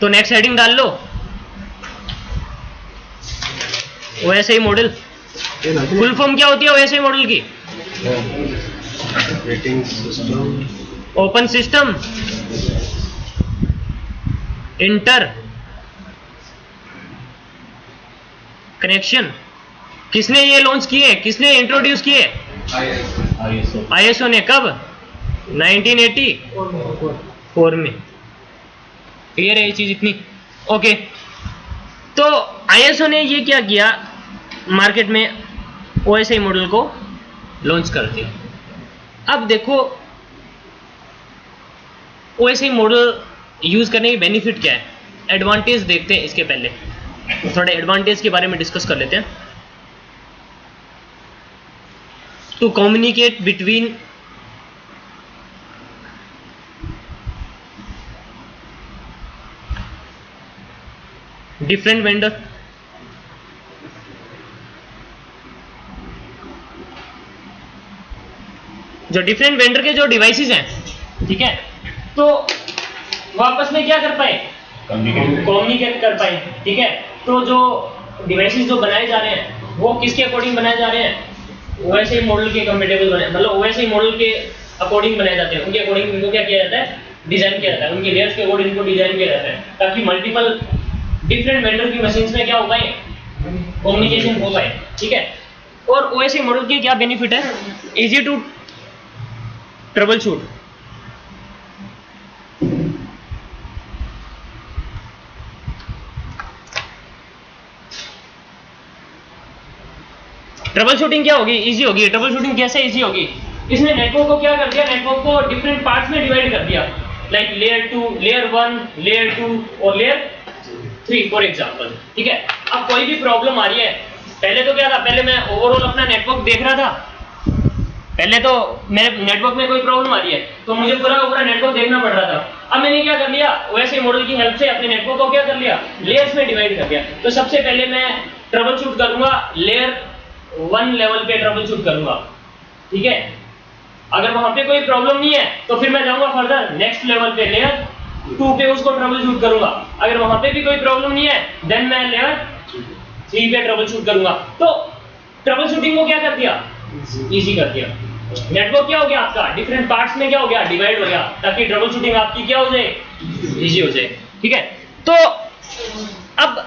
तो next heading डाल लो, OSI model. Full form क्या होती है ओएसआई मॉडल की? Operating system, open system inter connection. किसने ये लॉन्च किए, किसने इंट्रोड्यूस किए? आईएसओ ने। कब? 1984 में। क्लियर है ये चीज इतनी? ओके, तो आईएसओ ने ये क्या किया, मार्केट में ओएसआई मॉडल को लॉन्च कर दिया। अब देखो ओएसआई मॉडल यूज करने की बेनिफिट क्या है, एडवांटेज देखते हैं। इसके पहले थोड़े एडवांटेज के बारे में डिस्कस कर लेते हैं। To communicate between different vendor, जो डिफरेंट वेंडर के जो डिवाइसेस हैं, ठीक है, तो वो आपस में क्या कर पाए, कम्युनिकेट कर पाए। ठीक है, तो जो डिवाइसेस जो बनाए जा रहे हैं वो किसके अकॉर्डिंग बनाए जा रहे हैं, ओएसआई मॉडल के कंपेटेबल बने, मतलब ओएसआई मॉडल के अकॉर्डिंग बनाए जाते हैं। उनके अकॉर्डिंग इनको क्या किया जाता है, डिजाइन किया जाता है, उनके लेयर्स के अकॉर्डिंग इनको डिजाइन किया जाता है, ताकि मल्टीपल डिफरेंट वेंडर की मशीन्स में क्या हो पाए, कम्युनिकेशन हो पाए। ठीक है, और ओएसआई मॉडल की क्या बेनिफिट है, easy to troubleshoot. Troubleshooting क्या होगी, इजी होगी। ट्रबल शूटिंग कैसे इजी होगी, इसने नेटवर्क को क्या कर दिया, नेटवर्क को डिफरेंट पार्ट्स में डिवाइड कर दिया, लाइक लेयर 2, लेयर 1, लेयर 2 और लेयर 3 फॉर एग्जांपल। ठीक है, अब कोई भी प्रॉब्लम आ रही है, पहले तो क्या था, पहले मैं ओवरऑल अपना नेटवर्क देख रहा था, पहले तो मेरे नेटवर्क में कोई प्रॉब्लम आ रही है तो मुझे पूरा नेटवर्क देखना पड़ रहा था। अब मैंने क्या कर लिया, ओएसआई मॉडल की हेल्प से अपने नेटवर्क को क्या कर लिया, लेयर्स में डिवाइड कर दिया। तो सबसे पहले मैं ट्रबल शूट करूंगा, लेयर 1 लेवल पे ट्रबल शूट करूंगा। ठीक है, अगर वहां पे कोई प्रॉब्लम नहीं है तो फिर मैं जाऊंगा फर्दर नेक्स्ट लेवल पे, लेयर 2 पे उसको ट्रबल शूट करूंगा। अगर वहां पे भी कोई प्रॉब्लम नहीं है देन मैं लेयर 3 पे ट्रबल शूट करूंगा। तो ट्रबल शूटिंग को क्या कर दिया, इजी कर दिया। नेटवर्क क्या हो गया आपका, डिफरेंट पार्ट्स में क्या हो गया, डिवाइड हो गया, ताकि ट्रबल शूटिंग आपकी क्या हो जाए, इजी हो जाए। ठीक है, तो अब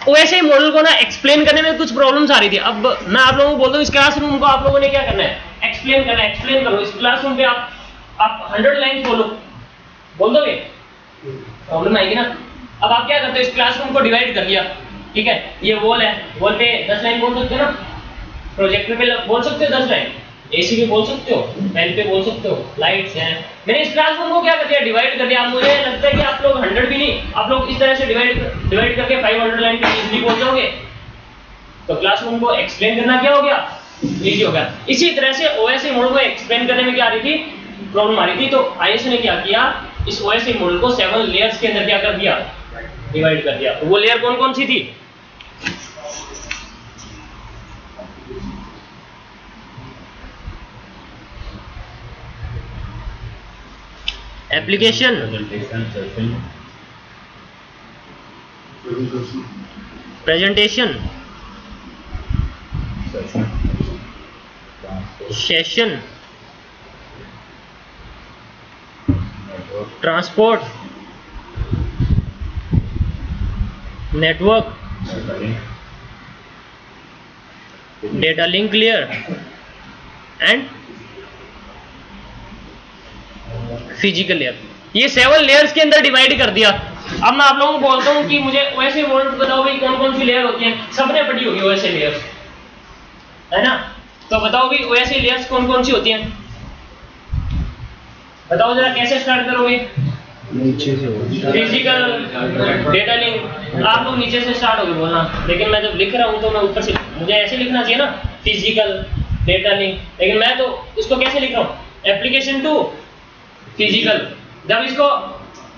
ओएसआई मॉडल को ना एक्सप्लेन करने में कुछ प्रॉब्लम्स आ रही थी। अब मैं आप लोगों को बोलता हूँ, इस क्लासरूम को आप लोगों ने क्या करना है, एक्सप्लेन करना है। एक्सप्लेन करो इस क्लासरूम पे, आप 100 लाइन बोल दोगे, प्रॉब्लम आएगी ना। अब आप क्या करते हो, इस क्लासरूम को डिवाइड कर लिया। ठीक है, ये वॉल है, वॉल पे 10 लाइन बोल सकते हो ना, प्रोजेक्टर पे बोल सकते हो 10 लाइन, एसी पे बोल सकते हो, फैन पे बोल सकते हो, लाइट्स हैं। मैंने इस क्लासरूम को क्या कर दिया, डिवाइड कर दिया। अब मुझे लगता है कि आप लोग 100 भी नहीं, आप लोग इस तरह से डिवाइड करके 500 लाइन पे इजीली पहुंच जाओगे। तो क्लासरूम को एक्सप्लेन करना क्या हो गया, इजी हो गया। इसी तरह से ओएसआई मॉडल को एक्सप्लेन करने में क्या आ रही थी, प्रॉब्लम आ रही थी। तो आईएसओ ने क्या किया, इस ओएसआई मॉडल को 7 लेयर्स के अंदर क्या कर दिया, डिवाइड कर दिया। तो वो लेयर कौन कौन सी थी, application, presentation, session, transport, network, data link layer and physical layer. ये 7 लेयर्स के अंदर डिवाइड कर दिया। अब मैं आप लोगों को बोलता हूं कि मुझे ओएसआई मॉडल बताओ भाई कौन कौन सी लेयर होती हैं, सबने पढ़ी होगी ओएसआई लेयर्स, है ना। तो बताओ भाई ओएसआई लेयर्स कौन कौन सी होती हैं, बताओ जरा, कैसे स्टार्ट करोगे, नीचे से फिजिकल डेटा लिंक, आप लोग नीचे से स्टार्ट होगे बोलना, लेकिन मैं जब लिख रहा हूं तो मैं ऊपर से, मुझे ऐसे लिखना चाहिए ना, फिजिकल डेटा लिंक, लेकिन मैं तो इसको कैसे लिख रहा हूं, एप्लीकेशन टू फिजिकल। जब इसको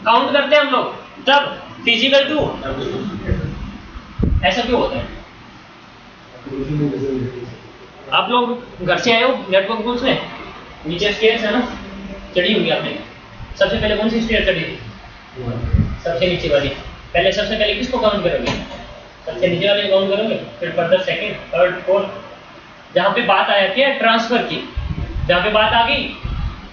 काउंट करते हैं हम लोग तब फिजिकल टू, ऐसा क्यों होता है, आप लोग घर से आए हो नेटवर्क टूल्स में, नीचे स्टेयर्स है ना, चढ़ी होगी आपने, सबसे पहले कौन सी स्टेयर चढ़ी थी, सबसे नीचे वाली, पहले सबसे पहले किसको काउंट करोगे? सबसे नीचे वाले काउंट करोगे, फिर फर्दर सेकंड, थर्ड, फोर्थ। जहाँ पे बात आ जाती है ट्रांसफर की, जहाँ पे बात आ गई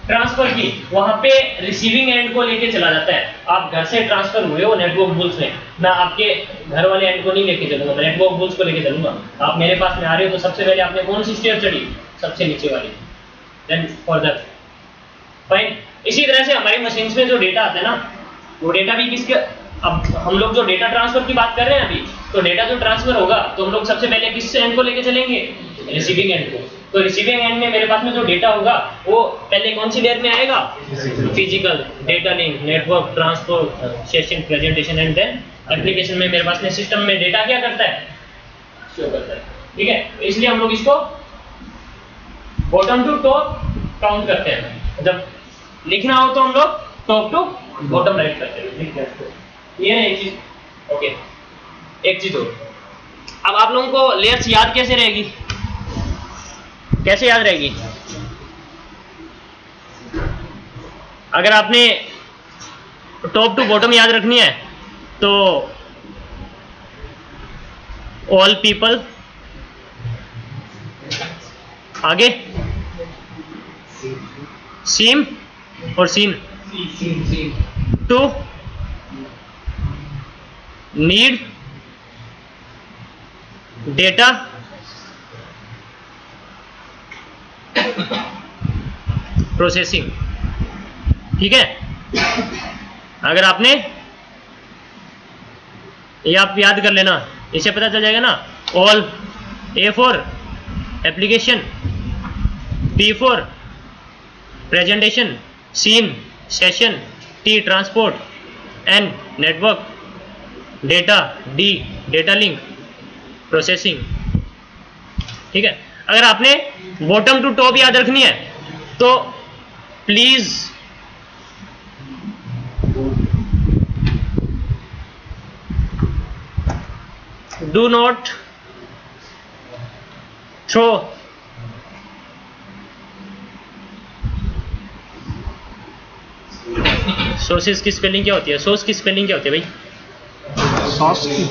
ट्रांसफर की, वहाँ पे रिसीविंग एंड को लेके चला जाता है। आप घर से ट्रांसफर हुए हो नेटवर्क बुल्स में, मैं आपके घर वाले एंड को नहीं लेके चलूंगा, मैं नेटवर्क बुल्स को लेके चलूंगा। आप मेरे पास में आ रहे हो तो सबसे पहले आपने कौन सी स्टेयर चढ़ी? सबसे नीचे वाली, देन फर्दर। फाइन। इसी तरह से हमारी मशीन्स में जो डेटा आता है ना, वो डेटा भी किसके, अब हम लोग जो डेटा ट्रांसफर की बात कर रहे हैं अभी, तो डेटा जो ट्रांसफर होगा तो हम लोग सबसे पहले किस एंड को लेके चलेंगे? रिसीविंग एंड को। तो रिसीविंग एंड में मेरे पास में जो डेटा होगा वो पहले कौन सी लेयर में आएगा? Physical, data link, network, transport, session, presentation and then application में मेरे पास में सिस्टम में डेटा क्या करता है? शो करता है। ठीक है, इसलिए हम लोग इसको बॉटम टू टॉप काउंट करते हैं। जब लिखना हो तो हम लोग टॉप टू बॉटम राइट करते हैं, लिखते हैं। ये है एक चीज। ओके, एक चीज और, अब आप लोगों को लेयर्स याद कैसे रहेगी? कैसे याद रहेगी? अगर आपने टॉप टू बॉटम याद रखनी है तो ऑल पीपल, आगे सीम और seen, to need data processing. ठीक है, अगर आपने ये आप याद कर लेना, इससे पता चल जाएगा ना। All, A for application, P for presentation, seen session, T transport, N network, data, D data link, processing. ठीक है, अगर आपने बॉटम टू टॉप याद रखनी है तो प्लीज डू नॉट थ्रो सोर्सेस की स्पेलिंग क्या होती है? सोर्स की स्पेलिंग क्या होती है भाई? सॉस की।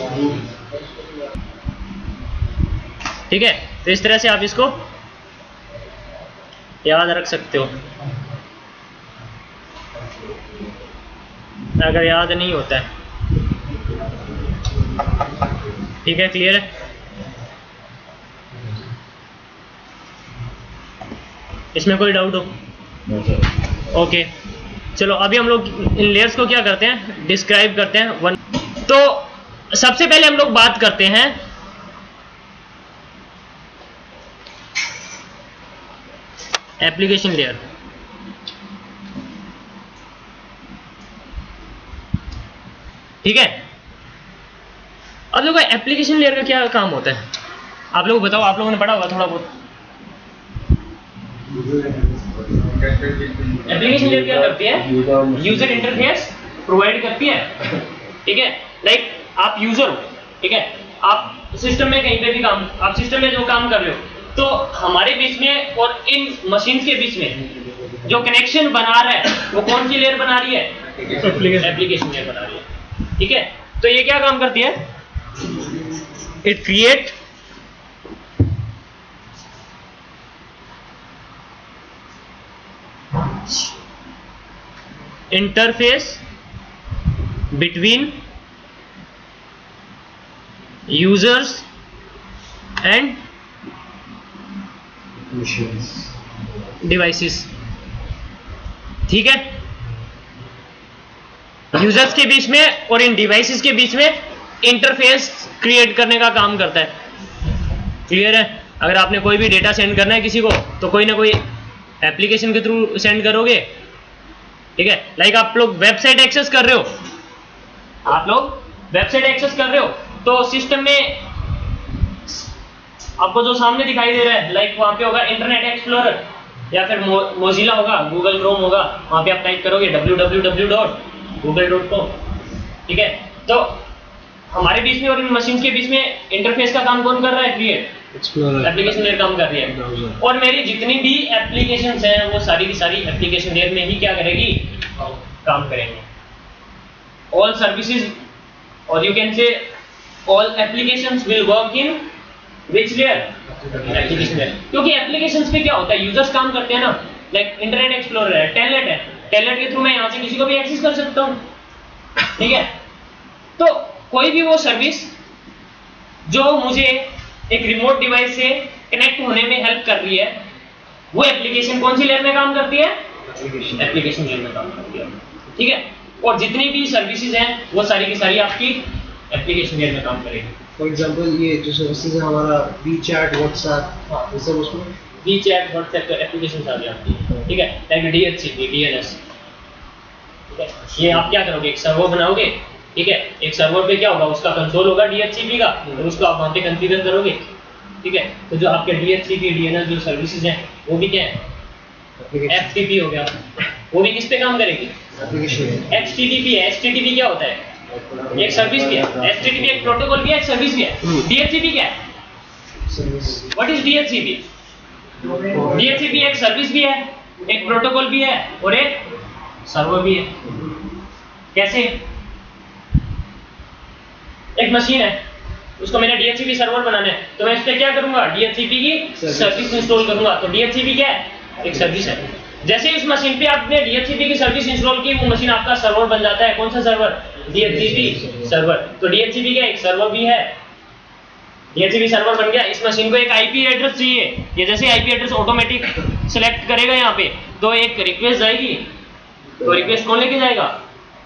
ठीक है, तो इस तरह से आप इसको याद रख सकते हो। अगर याद नहीं होता है, ठीक है, क्लियर है? इसमें कोई डाउट हो? ओके, चलो अभी हम लोग इन लेयर्स को क्या करते हैं? डिस्क्राइब करते हैं। वन, तो सबसे पहले हम लोग बात करते हैं एप्लीकेशन लेयर। ठीक है, अब देखो एप्लीकेशन लेयर का क्या काम होता है, आप लोग बताओ, आप लोगों ने पढ़ा होगा थोड़ा बहुत। एप्लीकेशन लेयर क्या करती है? यूजर इंटरफेस प्रोवाइड करती है। ठीक है, लाइक आप यूजर हो, ठीक है, आप सिस्टम में कहीं पे भी काम, आप सिस्टम में जो काम कर रहे हो, तो हमारे बीच में और इन मशीन्स के बीच में जो कनेक्शन बना रहा है वो कौन सी लेयर बना रही है? एप्लीकेशन लेयर बना रही है। ठीक है, तो ये क्या काम करती है? It create interface between users end devices. ठीक है, यूजर्स के बीच में और इन डिवाइसेस के बीच में इंटरफेस क्रिएट करने का काम करता है। क्लियर है? अगर आपने कोई भी डेटा सेंड करना है किसी को तो कोई ना कोई एप्लीकेशन के थ्रू सेंड करोगे। ठीक है, लाइक आप लोग वेबसाइट एक्सेस कर रहे हो, आप लोग वेबसाइट एक्सेस कर रहे हो तो सिस्टम में आपको जो सामने दिखाई दे रहा है, लाइक वहां पे होगा इंटरनेट एक्सप्लोरर या फिर मोजिला होगा, गूगल क्रोम होगा, वहां पे आप टाइप करोगे www.google.com। ठीक है, तो हमारे बीच में और इन मशीन्स के बीच में इंटरफेस का काम कौन कर रहा है? क्रिएट एप्लीकेशन लेयर काम कर रही है। और मेरी जितनी भी एप्लीकेशंस हैं वो सारी की सारी एप्लीकेशन लेयर में ही क्या करेगी? काम करेंगे। ऑल सर्विसेज और you can say all applications will work in which layer, application layer. क्योंकि एप्लीकेशंस पे क्या होता है, यूजर्स काम करते हैं ना, लाइक इंटरनेट एक्सप्लोरर है, टेलनेट है, टेलनेट के थ्रू मैं यहाँ से किसी को भी एक्सेस कर सकता हूँ, ठीक है। तो कोई भी वो सर्विस जो मुझे एक रिमोट डिवाइस से कनेक्ट होने में हेल्प कर रही है, वो एप्लीकेशन कौन सी लेयर में काम करती है, एप्लीकेशन लेयर में काम करती है, ठीक है। और जितनी भी सर्विसेज हैं वो सारी की सारी आपकी एप्लीकेशन लेयर में काम करेगी। फॉर एग्जांपल ये जो सर्विसेज है हमारा वी चैट व्हाट्सएप, हाँ, ये सब उसमें वी चैट व्हाट्सएप एप्लीकेशन आ जाती है, ठीक है, लाइक डीएचसीपी, डीएनएस, ठीक है। ये आप क्या करोगे, एक सर्वर बनाओगे, ठीक है, एक सर्वर पे क्या होगा, उसका कंसोल होगा डीएचसीपी का, और उसको आप वहाँ पे कॉन्फ़िगर करोगे, ठीक है। तो जो आपके डीएचसीपी डीएनएस जो सर्विसेज हैं वो भी क्या है, एफटीपी हो गया, वो भी किस पे काम करेगी, एप्लीकेशन। एचटीटीपी है। एचटीटीपी क्या होता है, एक सर्विस भी है, एचटीटीपी एक प्रोटोकॉल भी है, एक सर्विस भी है। डीएचसीपी क्या है, service. What is DHCP, DHCP एक सर्विस भी है, एक प्रोटोकॉल भी है, और एक सर्वर भी है। कैसे, एक मशीन है, उसको मैंने डीएचसीपी सर्वर बनाना है, तो मैं इस पे क्या करूंगा, डीएचसीपी की सर्विस इंस्टॉल करूंगा। तो डीएचसीपी क्या है, एक सर्विस है। जैसे ही उस मशीन पे आपने डीएचसीपी की सर्विस इंस्टॉल की, वो मशीन आपका सर्वर बन जाता है। कौन सा सर्वर, डीएचसीपी सर्वर। तो डीएचसीपी क्या एक सर्वर भी है, डीएचसीपी सर्वर बन गया। इस मशीन को एक आईपी एड्रेस चाहिए, ये जैसे आईपी एड्रेस ऑटोमेटिक सिलेक्ट करेगा यहाँ पे, तो एक रिक्वेस्ट जाएगी, तो रिक्वेस्ट कौन लेके जाएगा,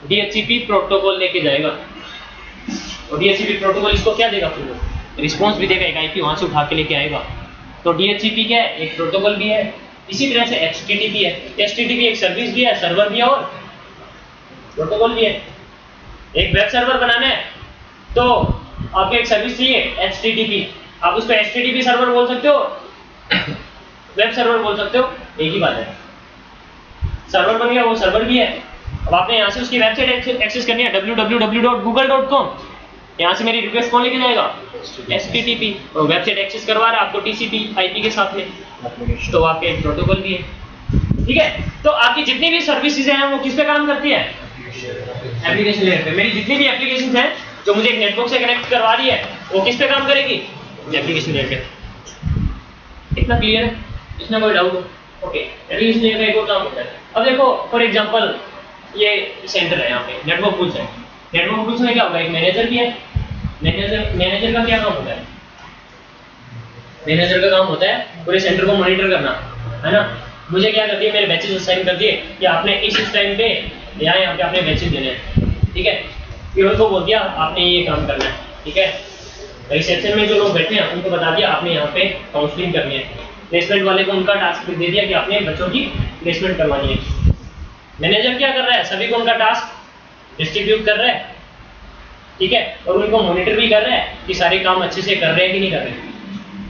डीएचसीपी प्रोटोकॉल लेके जाएगा। और डीएचसीपी प्रोटोकॉल इसको क्या देगा, फिर रिस्पांस भी देगा, एक आईपी वहां से उठा के लेके आएगा। तो डीएचसीपी क्या है, एक प्रोटोकॉल भी है। इसी तरह से एचटीटीपी है, एचटीटीपी एक सर्विस भी है, सर्वर भी है और प्रोटोकॉल भी है। एक वेब सर्वर बनाना है तो आपको एक सर्विस चाहिए एचटीटीपी, आप उसको एचटीटीपी सर्वर बोल सकते हो, वेब सर्वर बोल सकते हो, एक ही बात है। सर्वर बन गया, वो सर्वर भी है। अब आपने यहाँ से उसकी वेबसाइट एक्सेस करनी है www.google.com, यहाँ से मेरी रिक्वेस्ट कौन लेके जाएगा, एचटीटीपी, और वेबसाइट एक्सेस करवा रहा है आपको टीसीपी आईपी के साथ में, तो आपके एक प्रोटोकॉल भी है, ठीक है। तो आपकी जितनी भी सर्विसेज हैं वो किस पे काम करती है, एप्लीकेशन लेयर पे। मेरी जितनी भी एप्लीकेशन हैं जो मुझे एक नेटवर्क से कनेक्ट करवा रही है, वो किस पे काम करेगी, एप्लीकेशन लेयर पे। इतना क्लियर है, इसमें कोई डाउट हो, ओके। एप्लीकेशन लेयर का एक और काम होता है। अब देखो फॉर एग्जांपल ये सेंटर है, यहाँ पे नेटवर्क पुल्स है। नेटवर्क पुल्स में क्या होगा, एक मैनेजर भी है। मैनेजर का क्या काम होता है, मैनेजर का काम होता है पूरे सेंटर को मॉनिटर करना, है ना। मुझे क्या कर दिया, मेरे बैचेस असाइन कर दिए कि आपने इस टाइम पे यहाँ पे आपने बैचेस देने हैं, ठीक है। फिर उनको बोल दिया आपने ये काम करना है, ठीक है। रिसेप्शन में जो लोग बैठे हैं उनको बता दिया आपने यहाँ पे काउंसलिंग करनी है। प्लेसमेंट वाले को उनका टास्क दे दिया कि आपने बच्चों की प्लेसमेंट करवानी है। मैनेजर क्या कर रहा है, सभी को उनका टास्क डिस्ट्रीब्यूट कर रहा है, ठीक है, और उनको मॉनिटर भी कर रहा है कि सारे काम अच्छे से कर रहे हैं कि नहीं कर रहे।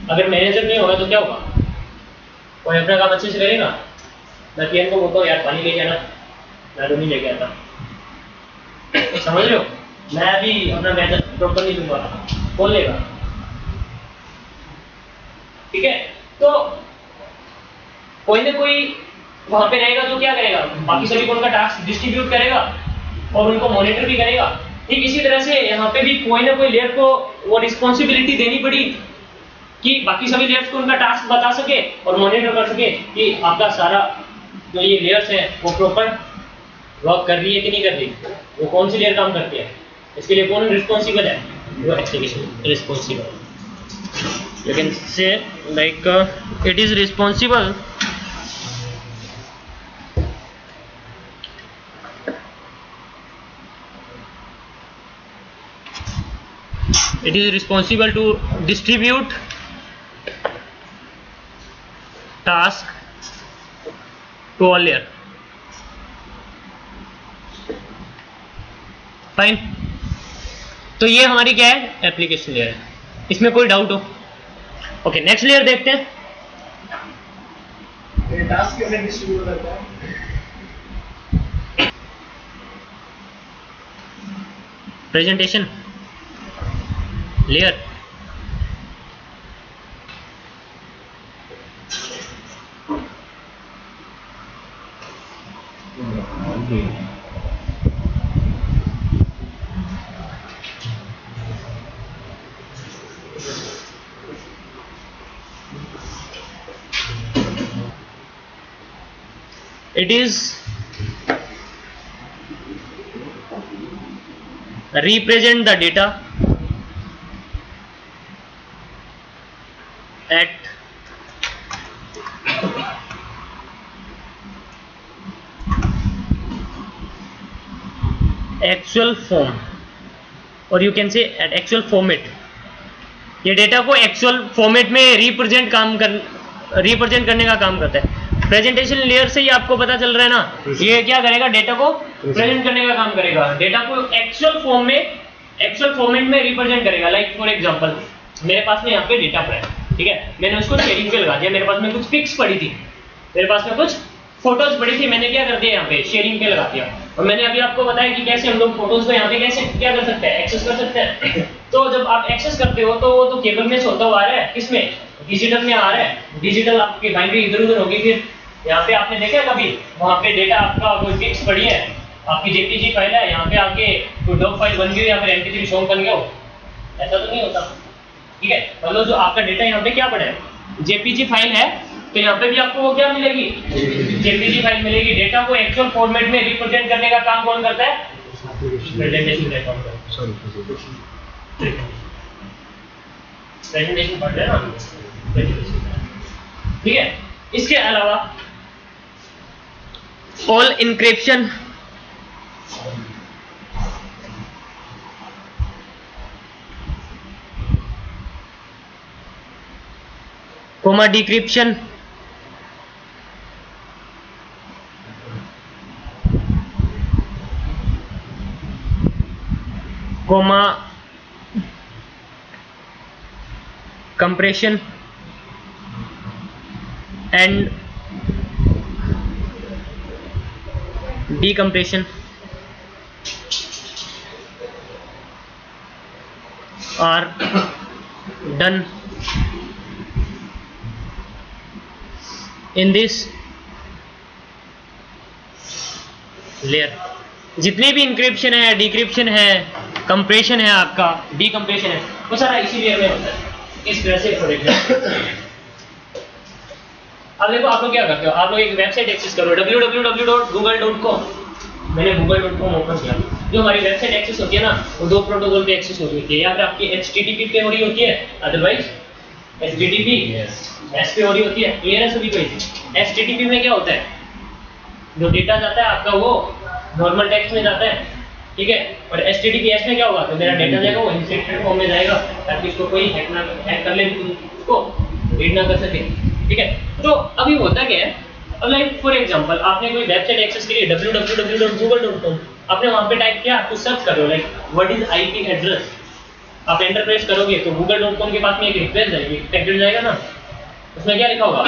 अगर मैनेजर नहीं होगा तो क्या होगा, कोई अपना काम अच्छे से करेगा। मैं पीएन को बोलता हूँ यार पानी लेके आना, मैं तो नहीं लेके आता, समझ रहे हो। मैं अभी अपना मैनेजर प्रॉपर नहीं दूंगा, कौन लेगा, ठीक है। तो कोई ना कोई वहां पे रहेगा जो क्या करेगा, बाकी सभी को उनका टास्क डिस्ट्रीब्यूट करेगा और उनको मॉनिटर भी करेगा। ठीक इसी तरह से यहाँ पे भी कोई ना कोई लेयर को वो रिस्पॉन्सिबिलिटी देनी पड़ी कि बाकी सभी लेयर्स को उनका टास्क बता सके और मॉनिटर कर सके कि आपका सारा जो ये लेयर्स है वो प्रॉपर वर्क कर रही है कि नहीं कर रही, वो कौन सी लेयर काम करती है, इसके लिए कौन रिस्पॉन्सिबल है, वो application responsible. You can say like it is responsible to distribute task to all layer. Fine. तो ये हमारी क्या है, एप्लीकेशन लेयर है। इसमें कोई डाउट हो, ओके। नेक्स्ट लेयर देखते हैं। टास्क कैसे डिस्ट्रीब्यूट करता है, presentation layer, it is represent the data at actual form और you can say at actual format. ये डेटा को एक्चुअल फॉर्मेट में रिप्रेजेंट करने का काम करता है। प्रेजेंटेशन लेयर से ही आपको पता चल रहा है ना, ये क्या करेगा, डेटा को प्रेजेंट करने का काम करेगा, डेटा को एक्चुअल फॉर्मेट में रिप्रेजेंट करेगा। लाइक फॉर एग्जांपल मेरे पास में यहाँ पे डेटा पड़ा है, ठीक है, मैंने उसको शेयरिंग पे लगा दिया, मेरे पास में कुछ पिक्स पड़ी थी, मेरे पास में कुछ फोटोज पड़ी थी, मैंने क्या कर दिया, यहाँ पे शेयरिंग पे लगा दिया। और मैंने अभी आपको बताया कि कैसे हम लोग फोटोज को यहाँ पे कैसे क्या कर सकते हैं, एक्सेस कर सकते हैं। तो जब आप एक्सेस करते हो तो वो तो केबल में से होता हुआ आ रहा है, किसमें, डिजिटल में आ रहा है, डिजिटल आपकी बाइनरी इधर उधर होगी। फिर यहाँ पे आपने देखा कभी वहाँ पे डेटा आपका कोई पिक्स पड़ी है, आपकी जेपीजी फाइल है, यहाँ पे आके कोई डॉक फाइल बन गई या फिर एमपी3 सॉन्ग बन गया हो, ऐसा तो नहीं होता, ठीक है। मतलब जो आपका डेटा यहाँ पे क्या पड़ा है, जेपीजी फाइल है, तो यहाँ पे भी आपको वो क्या मिलेगी, जेपीजी फाइल मिलेगी। डेटा को एक्चुअल फॉर्मेट में रिप्रेजेंट करने का काम कौन करता है, प्रेजेंटेशन पढ़ रहे हैं ना, ठीक है। इसके अलावा all encryption, comma decryption, comma compression and decompression are done in this layer। जितने भी इंक्रिप्शन है, डिक्रिप्शन है, कंप्रेशन है, आपका डीकम्प्रेशन है, वो सारा इसी लेयर में होता है। इस तरह से फॉर एग्जांपल अब देखो आप लोग क्या करते हो, आप लोग एक वेबसाइट एक्सेस करो www.google.com, मैंने google.com ओपन किया। जो हमारी वेबसाइट एक्सेस होती है ना, वो दो प्रोटोकॉल पे एक्सेस होती है, या फिर आपकी HTTP पे हो रही होती है, अदरवाइज HTTP S पे हो रही होती है। क्लियर है सभी को? HTTP में क्या होता है, जो डेटा जाता है आपका वो नॉर्मल टेक्स्ट में जाता है, ठीक है, और HTTPS में क्या होगा, तो मेरा डेटा जाएगा वो एन्क्रिप्टेड फॉर्म में जाएगा, ताकि इसको कोई हैक कर ले, उसको रीड ना कर सके, ठीक है। तो अभी होता क्या है, अब लाइक फॉर एग्जांपल आपने कोई वेबसाइट एक्सेस की www.google.com, आपने वहां पे टाइप किया, कुछ सर्च कर रहे हो like what is IP address, आप एंटर प्रेस करोगे तो google.com के पास में एक रिक्वेस्ट जाएगी, पैकेट जाएगा ना, उसमें क्या लिखा होगा,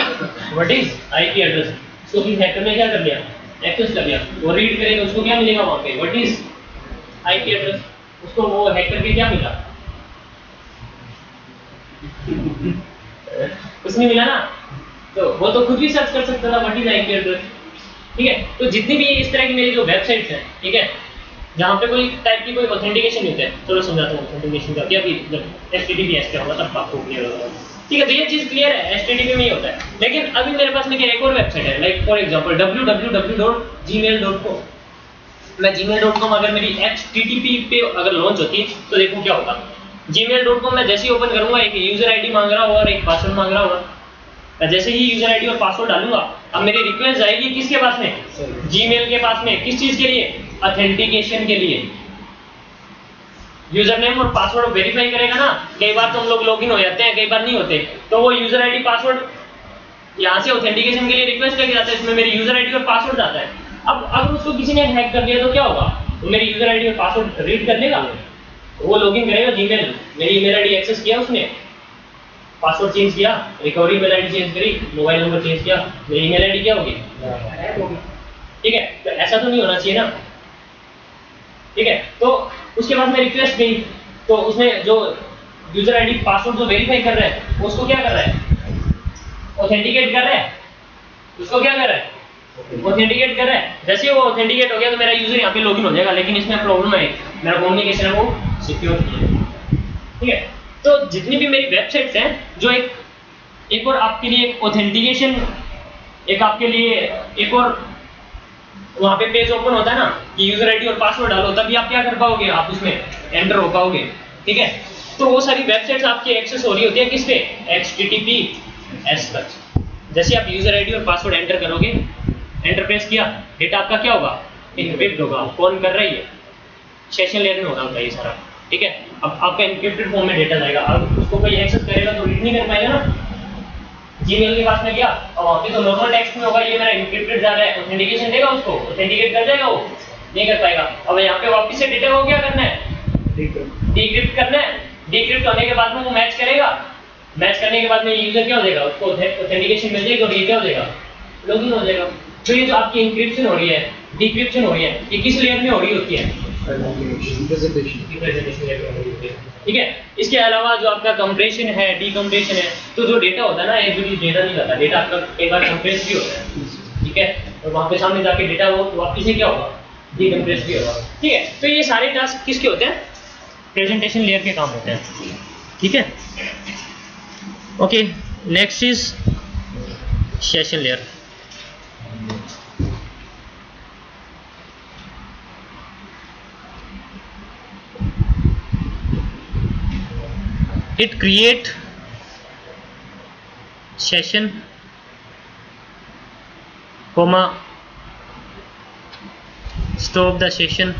व्हाट इज IP एड्रेस। उसको भी हैकर ने क्या कर लिया, एक्सेस कर लिया, वो रीड करेगा, उसको क्या मिलेगा वहां पे, व्हाट इज IP एड्रेस। उसको वो हैकर के क्या मिला, कुछ नहीं मिला ना, तो वो तो खुद भी सर्च कर सकता था व्हाट इज IP एड्रेस, ठीक है। तो जितनी भी इस तरह की मेरी जो वेबसाइट्स हैं, ठीक है, जहाँ पे कोई टाइप की कोई ऑथेंटिकेशन होता है, चलो समझाता हूँ ऑथेंटिकेशन का, अभी जब HTTPS क्या होगा तब आपको क्लियर होगा, ठीक है। तो ये चीज क्लियर है, HTTP में ही होता है। लेकिन अभी मेरे पास में एक और वेबसाइट है, लाइक फॉर एग्जांपल www.gmail.com। मैं gmail.com अगर मेरी HTTP पे अगर लॉन्च होती तो देखो क्या होता, gmail.com मैं जैसे ही ओपन करूंगा एक यूजर आईडी मांग रहा होगा और एक पासवर्ड मांग रहा होगा, मैं जैसे ही यूजर आईडी और पासवर्ड डालूंगा, अब मेरी रिक्वेस्ट जाएगी किसके पास में, जीमेल के पास में, किस चीज के लिए, ऑथेंटिकेशन के लिए। यूजर नेम और पासवर्ड वेरीफाई करेगा ना, कई बार तो हम लोग लॉगिन हो जाते हैं, कई बार नहीं होते, तो वो यूजर आईडी पासवर्ड यहाँ से ऑथेंटिकेशन के लिए रिक्वेस्ट लेके जाता है, इसमें मेरी यूजर आईडी और पासवर्ड आता है। अब अगर उसको किसी ने हैक कर दिया तो क्या होगा, वो मेरी यूजर आईडी और पासवर्ड रीड कर लेगा, वो लॉगिन करेगा जीमेल, मेरी ईमेल आईडी एक्सेस किया उसने, पासवर्ड चेंज किया, रिकवरी मेल आईडी चेंज करी, मोबाइल नंबर चेंज किया, मेरी ईमेल आईडी क्या होगी, ठीक है। तो ऐसा तो नहीं होना चाहिए ना, ठीक है। तो उसके बाद में रिक्वेस्ट गई, तो उसने जो यूजर आईडी पासवर्ड जो वेरीफाई कर रहा है, उसको क्या कर रहा है, ऑथेंटिकेट कर रहा है, उसको क्या कर रहा है, ऑथेंटिकेट कर रहा है। जैसे वो ऑथेंटिकेट हो गया तो मेरा यूजर यहाँ पे लॉगिन हो जाएगा, लेकिन इसमें प्रॉब्लम है, मेरा कम्युनिकेशन है वो सिक्योर नहीं है, ठीक है। तो जितनी भी मेरी वेबसाइट्स हैं, जो एक और आपके लिए ऑथेंटिकेशन, एक आपके लिए एक और वहाँ पे पेज ओपन होता है ना कि यूजर आईडी और पासवर्ड डालो, तभी आप क्या कर पाओगे, आप उसमें एंटर हो पाओगे। ठीक है, तो वो सारी वेबसाइट्स आपकी एक्सेस हो रही होती है किस पे, HTTPS तक। जैसे आप यूजर आईडी और पासवर्ड एंटर करोगे, एंटर प्रेस किया, डेटा आपका क्या होगा, एन्क्रिप्ट होगा। कौन कर रही है, सेशन लेयर में होगा ये सारा। ठीक है, अब आपका एन्क्रिप्टेड फॉर्म में डेटा जाएगा, अब उसको कोई एक्सेस करेगा तो रीड नहीं कर पाएगा ना। जीमेल के पास में गया और वहाँ पे तो नॉर्मल टेक्स्ट में होगा ये मेरा एन्क्रिप्टेड जा रहा है, ऑथेंटिकेशन देगा उसको, ऑथेंटिकेट कर जाएगा, वो नहीं कर पाएगा। अब यहाँ पे वापस से डेटा को क्या करना है, डिक्रिप्ट करना है। डिक्रिप्ट होने के बाद में वो मैच करेगा, मैच करने के बाद में यूजर क्या हो जाएगा, उसको ऑथेंटिकेशन मिल जाएगी और ये क्या हो जाएगा, लॉगिन हो जाएगा। तो ये जो आपकी इंक्रिप्शन हो रही है, डिक्रिप्शन हो रही है, ये किस लेयर में हो रही होती है, रिप्रेजेंटेशन लेयर में हो रही होती है। ठीक है, इसके अलावा जो आपका कंप्रेशन है, डीकम्प्रेशन है, तो जो डेटा होता है ना, एक भी डेटा नहीं जाता, डेटा आपका कई बार कंप्रेस भी होता है। ठीक है, और वहाँ पे सामने जाके डेटा वो वापस से क्या होगा, डीकम्प्रेस भी होगा। ठीक है, तो ये सारे टास्क किसके होते हैं, प्रेजेंटेशन लेयर के काम होते हैं। ठीक है, okay, next is session layer. It create session, comma, stop the session,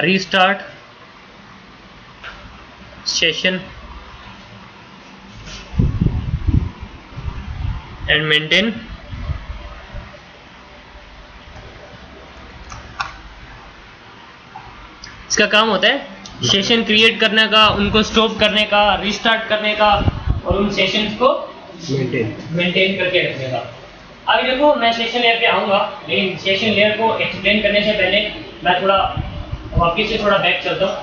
restart session, and maintain इसका काम होता है सेशन क्रिएट करने का, उनको स्टॉप करने का, रिस्टार्ट करने का और उन सेशंस को मेंटेन करके रखने का। अभी देखो मैं सेशन लेयर पे आऊँगा, लेकिन सेशन लेयर को एक्सप्लेन करने से पहले मैं थोड़ा वापिस से थोड़ा बैक चलता हूँ,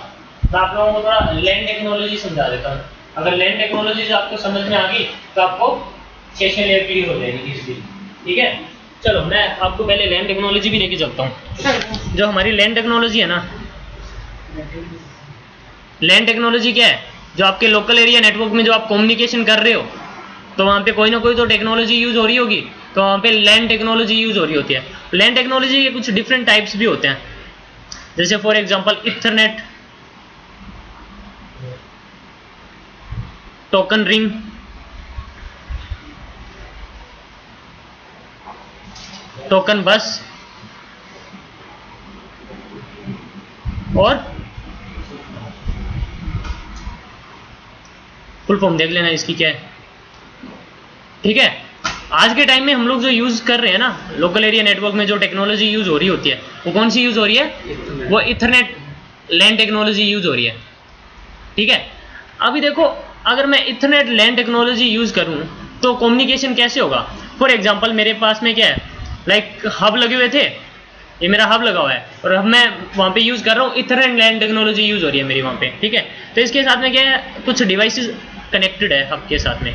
तो आप लोगों को थोड़ा लैन टेक्नोलॉजी समझा देता हूँ। अगर लैन टेक्नोलॉजी आपको समझ में आ गई तो आपको सेशन लेयर क्लियर हो जाएगी इजीली। ठीक है, चलो मैं आपको पहले लैन टेक्नोलॉजी भी लेके चलता हूँ। जो हमारी लैन टेक्नोलॉजी है ना, लैन टेक्नोलॉजी क्या है, जो आपके लोकल एरिया नेटवर्क में जो आप कम्युनिकेशन कर रहे हो, तो वहाँ पे कोई ना कोई तो टेक्नोलॉजी यूज हो रही होगी, तो वहाँ पे लैन टेक्नोलॉजी यूज हो रही होती है। लैन टेक्नोलॉजी के कुछ डिफरेंट टाइप्स भी होते हैं, जैसे for example Ethernet, token ring, token बस और फुल फॉर्म देख लेना इसकी क्या है। ठीक है, आज के टाइम में हम लोग जो यूज कर रहे हैं ना, लोकल एरिया नेटवर्क में जो टेक्नोलॉजी यूज हो रही होती है, वो कौन सी यूज हो रही है, वो इथरनेट लैन टेक्नोलॉजी यूज हो रही है। ठीक है, अभी देखो अगर मैं इथरनेट लैन टेक्नोलॉजी यूज करूं तो कम्युनिकेशन कैसे होगा। फॉर एग्जांपल मेरे पास में क्या है, लाइक हब लगे हुए थे, ये मेरा हब लगा हुआ है और अब मैं वहाँ पे यूज कर रहा हूँ, इथरनेट लैन टेक्नोलॉजी यूज हो रही है मेरी वहाँ पे। ठीक है, तो इसके साथ में क्या है, कुछ डिवाइसेस कनेक्टेड है हब के साथ में,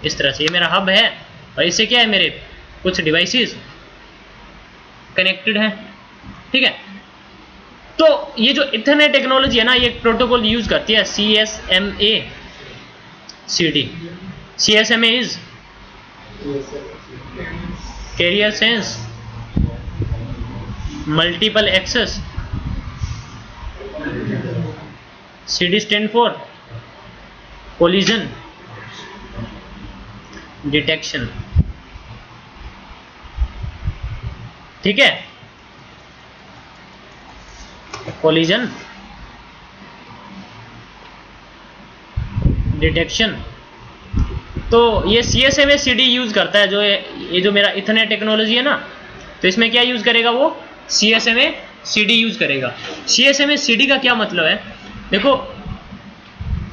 इस तरह से ये मेरा हब है और इससे क्या है, मेरे कुछ डिवाइसेस कनेक्टेड है। ठीक है, तो ये जो इथरनेट टेक्नोलॉजी है ना, ये एक प्रोटोकॉल यूज करती है CSMA CD। CSMA is carrier sense multiple access, CD stand for collision detection. ठीक है, कोलिजन डिटेक्शन। तो ये CSMA CD यूज करता है, जो ये जो मेरा इथरनेट टेक्नोलॉजी है ना, तो इसमें क्या यूज करेगा, वो CSMA CD यूज करेगा। CSMA CD का क्या मतलब है, देखो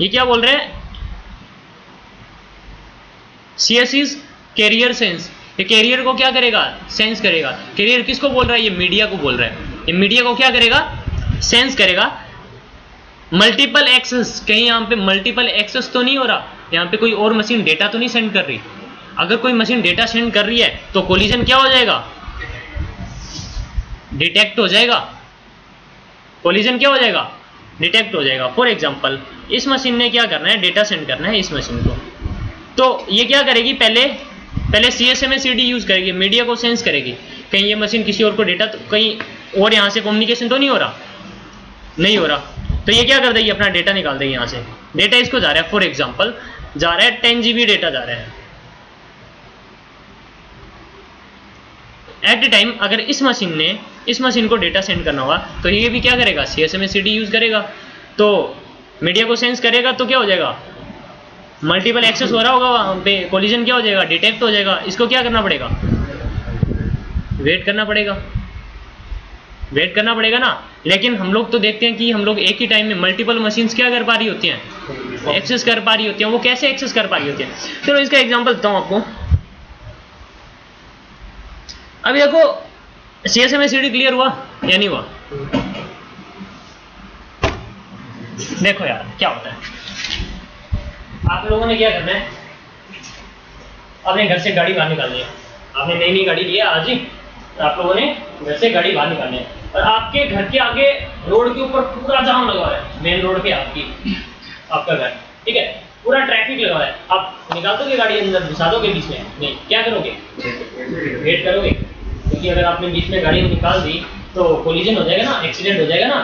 ये क्या बोल रहे हैं, CS इज कैरियर सेंस। ये कैरियर को क्या करेगा, सेंस करेगा। कैरियर किसको बोल रहा है, ये मीडिया को बोल रहा है। ये मीडिया को क्या करेगा, सेंस करेगा। मल्टीपल एक्सेस, कहीं यहाँ पे मल्टीपल एक्सेस तो नहीं हो रहा, यहाँ पे कोई और मशीन डेटा तो नहीं सेंड कर रही। अगर कोई मशीन डेटा सेंड कर रही है तो कोलिजन क्या हो जाएगा, डिटेक्ट हो जाएगा। कोलिजन क्या हो जाएगा, डिटेक्ट हो जाएगा। फॉर एग्जांपल इस मशीन ने क्या करना है, डेटा सेंड करना है इस मशीन को, तो ये क्या करेगी, पहले पहले CSMA/CD यूज करेगी, मीडिया को सेंस करेगी, कहीं ये मशीन किसी और को डेटा तो कहीं और यहाँ से कम्युनिकेशन तो नहीं हो रहा, नहीं हो रहा, तो ये क्या कर देगी, अपना डेटा निकाल देगी यहाँ से। डेटा इसको जा रहा है, फॉर एग्जाम्पल जा रहा है 10 GB डेटा जा रहा है। एट द टाइम अगर इस मशीन को डेटा सेंड करना हुआ तो ये भी क्या करेगा, CSMA/CD यूज करेगा, तो मीडिया को सेंस करेगा, तो क्या हो जाएगा, मल्टीपल एक्सेस हो रहा होगा वहाँ पे, कोलिजन क्या हो जाएगा, डिटेक्ट हो जाएगा। इसको क्या करना पड़ेगा, वेट करना पड़ेगा ना। लेकिन हम लोग तो देखते हैं कि हम लोग एक ही टाइम में मल्टीपल मशीन्स क्या कर पा रही होती हैं, एक्सेस कर पा रही होती हैं। वो कैसे एक्सेस कर पा रही होती हैं, चलो इसका एग्जांपल देता हूँ आपको। अभी देखो CSMA/CD क्लियर हुआ या नहीं हुआ, देखो यार क्या होता है, आप लोगों ने क्या करना है, अपने घर से गाड़ी बाहर निकालनी है, आपने नई गाड़ी ली है आज ही, आप लोगों ने घर से गाड़ी बाहर निकालनी है, और आपके घर के आगे रोड के ऊपर पूरा जाम लगा हुआ है, मेन रोड पे आपका घर, ठीक है, पूरा ट्रैफिक लगा हुआ है, आप निकाल दोगे गाड़ी अंदर, घुसा दोगे बीच में, नहीं, क्या करोगे, वेट करोगे, क्योंकि अगर आपने बीच में गाड़ी निकाल दी तो कोलिजन हो जाएगा ना, एक्सीडेंट हो जाएगा ना,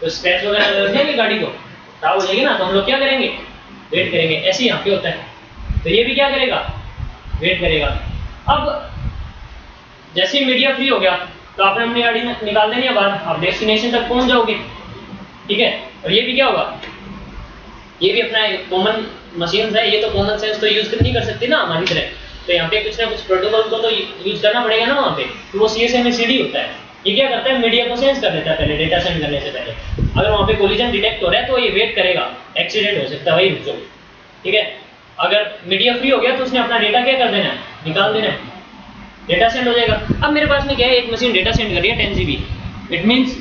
तो स्क्रैच वगैरह लग जाएंगे, गाड़ी को खराब हो जाएगी ना, तो हम लोग क्या करेंगे, वेट करेंगे। ऐसे ही यहाँ पे होता है, तो ये भी क्या करेगा, वेट करेगा। अब जैसे ही मीडिया फ्री हो गया तो आपने अपनी गाड़ी निकाल देनी है बाहर, आप डेस्टिनेशन तक पहुंच जाओगे, ठीक है। और ये भी क्या होगा, ये भी अपना कॉमन मशीन है, ये तो कॉमन सेंस तो यूज नहीं कर सकती ना हमारी तरह, तो यहाँ पे कुछ ना कुछ प्रोटोकॉल को तो यूज करना पड़ेगा ना वहाँ पे, तो वो CSMA/CD होता है। ये क्या करता है, मीडिया को सेंस कर देता है पहले, डेटा सेंड करने से पहले। अगर वहाँ पे कोलिजन डिटेक्ट हो रहा है तो ये वेट करेगा, एक्सीडेंट हो सकता है, वही रुक जाओ, ठीक है। अगर मीडिया फ्री हो गया तो उसने अपना डेटा क्या कर देना है, निकाल देना है, डेटा सेंड हो जाएगा। अब मेरे पास में क्या है, एक मशीन डेटा सेंड कर रही है 10 GB, it means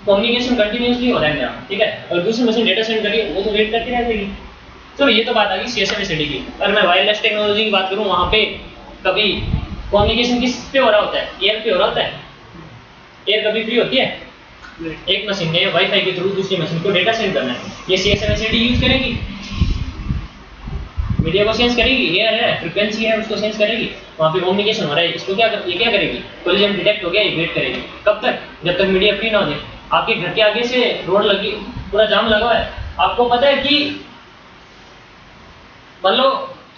communication continuously हो रहा है मेरा, ठीक है। और दूसरी मशीन डेटा सेंड कर रही है, वो तो वेट करती रह जाएगी। तो ये तो बात आ गई CSMA/CD की। अगर मैं वायरलेस टेक्नोलॉजी की बात करूँ, वहाँ पे कभी कम्युनिकेशन किस पे हो रहा होता है, एयर पे हो रहा होता है, एयर कभी फ्री होती है, एक मशीन ने वाईफाई के थ्रू दूसरी मशीन को डेटा सेंड करना है, ये CSMA/CD यूज करेगी, मीडिया को सेंस करेगी, एयर है, फ्रीक्वेंसी है, उसको सेंस करेगी, वहाँ पे कम्युनिकेशन हो रहा है, इसको क्या ये क्या करेगी, कोलिजन डिटेक्ट हो गया, ये वेट करेगी, कब तक, जब तक मीडिया फ्री ना हो जाए। आपके घर के आगे से रोड लगी, पूरा जाम लगा हुआ है, आपको पता है कि मान लो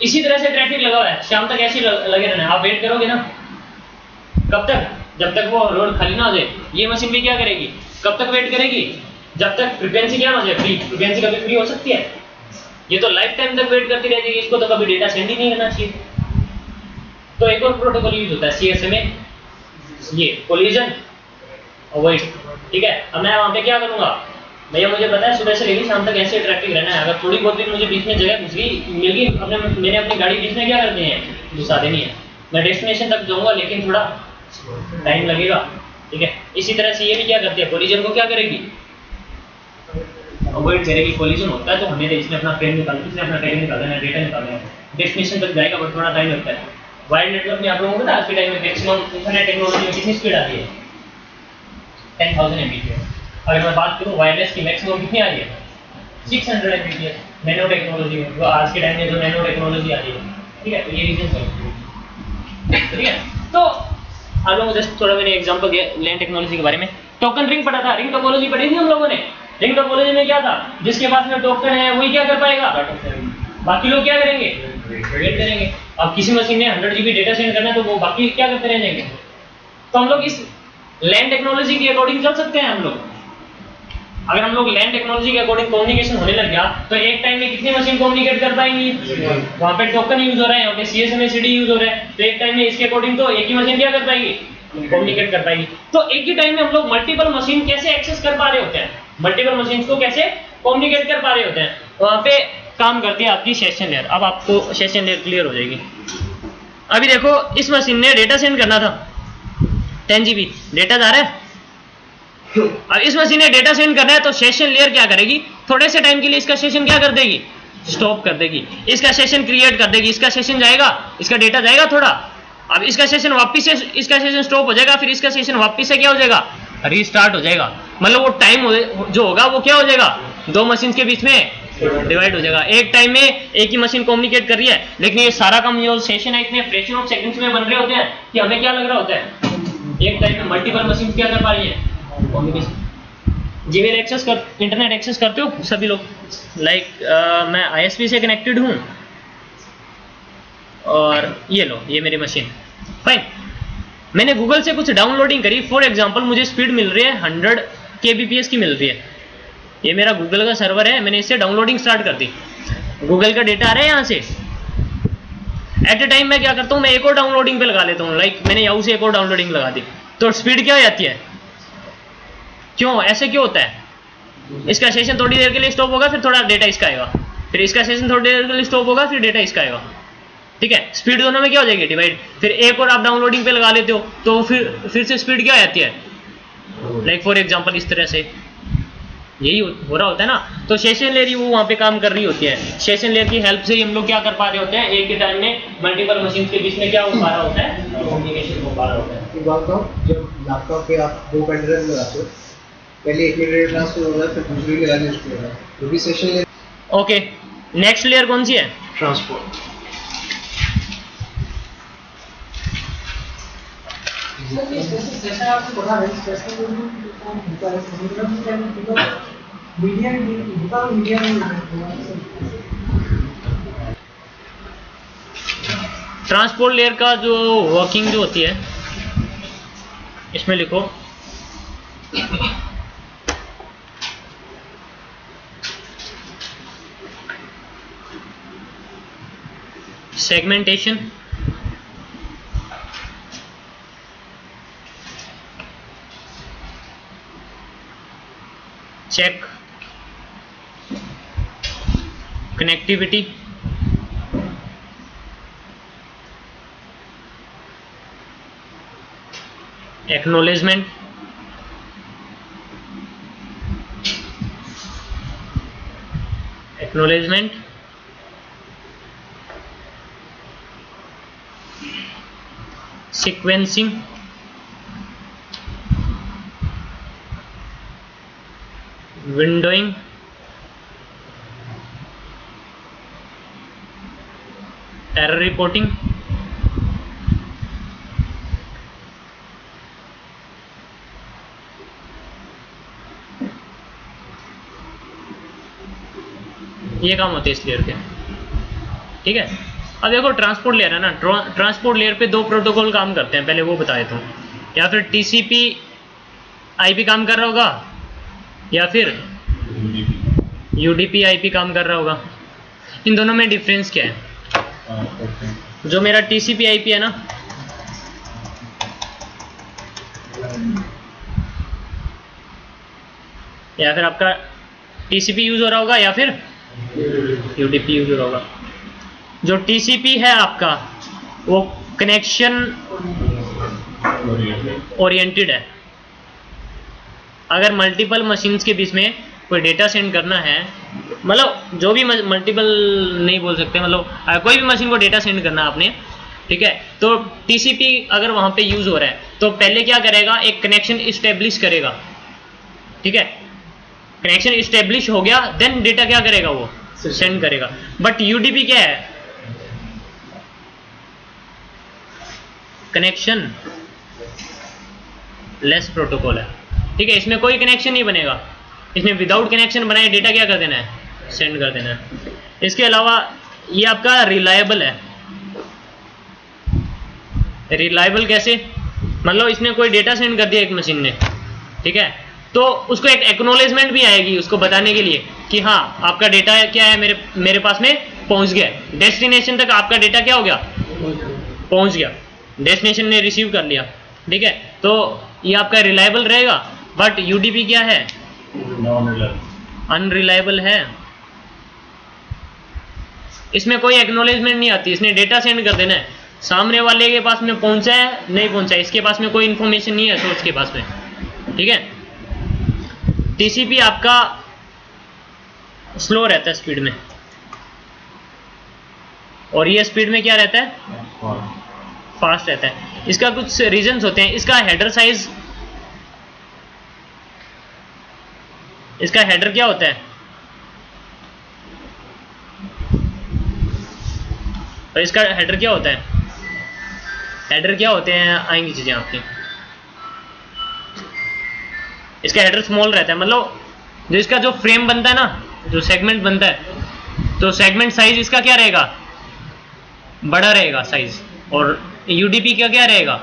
इसी तरह से ट्रैफिक लगा हुआ है, शाम तक ऐसे लगे रहना है, आप वेट करोगे ना, कब तक, जब तक वो रोड खाली ना हो जाए। ये मशीन भी क्या करेगी, कब तक वेट करेगी, जब तक फ्रीक्वेंसी क्या ना हो जाए, फ्री। फ्रीक्वेंसी कभी फ्री हो सकती है, ये तो लाइफ टाइम तक वेट करती रहेगी, इसको तो कभी डेटा सेंड ही नहीं करना चाहिए। तो एक और प्रोटोकॉल यूज होता है CSMA, ये कोलिजन अवॉइड, ठीक है। अब मैं वहाँ पे क्या करूँगा, भैया मुझे पता है सुबह से लेकर शाम तक ऐसे ट्रैफिक रहना है, अगर थोड़ी बहुत भी मुझे बीच में जगह मिल गई, मैंने अपनी गाड़ी बीच में क्या कर दी है, घुसा देनी है, मैं डेस्टिनेशन तक जाऊँगा, लेकिन थोड़ा टाइम लगेगा, ठीक है। इसी तरह से ये भी क्या करती है, कोलिजन को क्या करेगी, अवॉइड करेगी। कोलिजन होता है तो हमें इसने अपना फ्रेम निकालना, इसने अपना ट्रैक निकालना है, डेटा निकालना है, डेस्टिनेशन तक जाएगा, बट थोड़ा टाइम लगता है। वायर्ड नेटवर्क में आप लोगों को पता है आज के टाइम में मैक्सिमम इंटरनेट टेक्नोलॉजी में कितनी स्पीड आती है, 10,000 Mbps। अगर मैं बात करूँ वायरलेस की, मैक्सिमम कितनी आ रही है, 600 Mbps। नैनो टेक्नोलॉजी में, जो आज के टाइम में जो नैनो टेक्नोलॉजी आ रही है, ठीक है, तो ये रीजन है, ठीक है। तो आप लोगों को जस्ट थोड़ा मैंने एग्जांपल दिया लैन टेक्नोलॉजी के बारे में। टोकन रिंग पढ़ा था, रिंग टोपोलॉजी पढ़ी थी हम लोगों ने। रिंग टोपोलॉजी में क्या था, जिसके पास में टोकन है वही क्या कर पाएगा, बाकी लोग क्या करेंगे, वेट करेंगे। अब किसी मशीन ने 100 GB डेटा सेंड करना है तो वो बाकी क्या करते रह जाएंगे। तो हम लोग इस लैन टेक्नोलॉजी के अकॉर्डिंग चल सकते हैं हम लोग। अगर हम लोग लैन टेक्नोलॉजी के अकॉर्डिंग कम्युनिकेशन होने लग गया तो एक टाइम में कितनी मशीन कम्युनिकेट कर पाएंगी, वहां पे टोकन यूज हो रहा है, यहाँ पे CSMA/CD यूज हो रहा है, तो एक टाइम में इसके अकॉर्डिंग तो एक ही मशीन क्या कर पाएगी, कम्युनिकेट कर पाएगी। तो एक ही टाइम में हम लोग मल्टीपल मशीन कैसे एक्सेस कर पा रहे होते हैं, मल्टीपल मशीन को कैसे कम्युनिकेट कर पा रहे होते हैं, वहां पे काम करती है आपकी सेशन लेयर। अब आपको सेशन लेयर क्लियर हो जाएगी। अभी देखो इस मशीन ने डेटा सेंड करना था, 10 GB डेटा जा रहा है। अब इस मशीन ने डेटा सेंड करना है तो सेशन लेयर क्या करेगी, थोड़े से टाइम के लिए इसका सेशन क्या कर देगी, स्टॉप कर देगी, इसका सेशन क्रिएट कर देगी, इसका सेशन जाएगा, इसका डेटा जाएगा थोड़ा, अब इसका सेशन वापस से इसका सेशन स्टॉप हो जाएगा, फिर इसका सेशन वापस से क्या हो जाएगा, रीस्टार्ट हो जाएगा। मतलब वो टाइम जो होगा वो क्या हो जाएगा, दो मशीन के बीच में डिवाइड हो जाएगा। एक टाइम में एक ही मशीन कम्युनिकेट कर रही है, लेकिन ये सारा काम जो सेशन है इतने फ्रैक्शन ऑफ सेकंड्स में बन रहे होते हैं कि हमें क्या लग रहा होता है एक टाइम में मल्टीपल मशीन क्या कर पा रही है, कम्युनिकेशन। जीमेल एक्सेस कर, इंटरनेट एक्सेस करते हो सभी लोग? मैं आईएसपी से कनेक्टेड हूँ और ये लो, ये मेरी मशीन, फाइन। मैंने गूगल से कुछ डाउनलोडिंग करी, फॉर एग्जांपल मुझे स्पीड मिल रही है 100 kbps की मिल रही है। ये मेरा गूगल का सर्वर है, मैंने इससे डाउनलोडिंग स्टार्ट कर दी, गूगल का डेटा आ रहा है यहाँ से। एट ए टाइम मैं क्या करता हूँ, मैं एक और डाउनलोडिंग पे लगा लेता हूँ, मैंने याहू से एक और डाउनलोडिंग लगा दी, तो स्पीड क्या हो जाती है? क्यों ऐसे क्यों होता है? इसका सेशन थोड़ी देर के लिए स्टॉप होगा, फिर थोड़ा डेटा इसका आएगा, फिर इसका सेशन थोड़ी देर के लिए स्टॉप होगा, फिर डेटा इसका आएगा। ठीक है, स्पीड दोनों में क्या हो जाएगी? डिवाइड। फिर एक और आप डाउनलोडिंग पे लगा लेते हो तो फिर से स्पीड क्या आ जाती है? फॉर एग्जांपल इस तरह से यही हो रहा होता है ना। तो सेशन लेयर ही वो वहाँ पे काम कर रही होती है। सेशन लेयर की हेल्प से ही हम लोग क्या कर पा रहे होते हैं, एक के टाइम में मल्टीपल मशीन के बीच में क्या हो पा रहा होता है, कम्युनिकेशन हो पा रहा होता है। एक बात बताओ, जब लैपटॉप पे आप 2 पेन ड्राइव लगाते हो, पहले एक में डेटा ट्रांसफर हो रहा है, फिर दूसरी लगाने उसको हो रहा है, तो भी session layer. Okay, next layer कौन सी है? ट्रांसपोर्ट। सेशन आपको पता है, सेशन मीडिया ट्रांसपोर्ट लेयर का जो वर्किंग जो होती है, इसमें लिखो segmentation, check, connectivity, acknowledgement, sequencing, windowing, error reporting, ये काम होते हैं इस लेयर के। ठीक है, अब देखो ट्रांसपोर्ट लेयर है ना, ट्रांसपोर्ट लेयर पे 2 प्रोटोकॉल काम करते हैं, पहले वो बता देता हूँ। या फिर टीसीपी आईपी काम कर रहा होगा, या फिर यूडीपी आईपी काम कर रहा होगा। इन दोनों में डिफरेंस क्या है? जो मेरा टीसीपी आईपी है ना, या फिर आपका टीसीपी यूज हो रहा होगा, या फिर यूडीपी यूज हो रहा होगा। जो टीसीपी है आपका वो कनेक्शन ओरिएंटेड है। अगर मल्टीपल मशीन्स के बीच में कोई डेटा सेंड करना है, मतलब जो भी मल्टीपल नहीं बोल सकते, मतलब कोई भी मशीन को डेटा सेंड करना है आपने, ठीक है, तो टीसीपी अगर वहाँ पे यूज हो रहा है तो पहले क्या करेगा, एक कनेक्शन इस्टेब्लिश करेगा। ठीक है, कनेक्शन इस्टेब्लिश हो गया, देन डेटा क्या करेगा, वो सेंड करेगा। बट यूडीपी क्या है? कनेक्शन लेस प्रोटोकॉल है। ठीक है, इसमें कोई कनेक्शन नहीं बनेगा, इसमें विदाउट कनेक्शन बनाए डेटा क्या कर देना है, सेंड कर देना है। इसके अलावा ये आपका रिलायबल है। रिलायबल कैसे? मतलब इसने कोई डेटा सेंड कर दिया एक मशीन ने, ठीक है, तो उसको एक एक्नॉलेजमेंट भी आएगी उसको बताने के लिए कि हाँ आपका डेटा क्या है, मेरे पास में पहुंच गया, डेस्टिनेशन तक आपका डेटा क्या हो गया, पहुंच गया, डेस्टिनेशन ने रिसीव कर लिया। ठीक है, तो ये आपका रिलायबल रहेगा। बट यूडीपी क्या है? अनरिलायबल है। इसमें कोई एक्नॉलेजमेंट नहीं आती, इसने डेटा सेंड कर देना है, सामने वाले के पास में पहुंचा है नहीं पहुंचा, इसके पास में कोई इंफॉर्मेशन नहीं है सोर्स के पास में। ठीक है, टीसीपी आपका स्लो रहता है स्पीड में, और ये स्पीड में क्या रहता है, फास्ट रहता है। इसका कुछ रीजंस होते हैं। इसका हेडर साइज, इसका हेडर क्या होता है, और इसका हेडर क्या होता है? हेडर क्या होते हैं आएंगी चीज़ें आपकी। इसका हेडर स्मॉल रहता है, मतलब जो इसका जो फ्रेम बनता है ना, जो सेगमेंट बनता है, तो सेगमेंट साइज इसका क्या रहेगा? बड़ा रहेगा साइज, और यूडीपी का क्या रहेगा?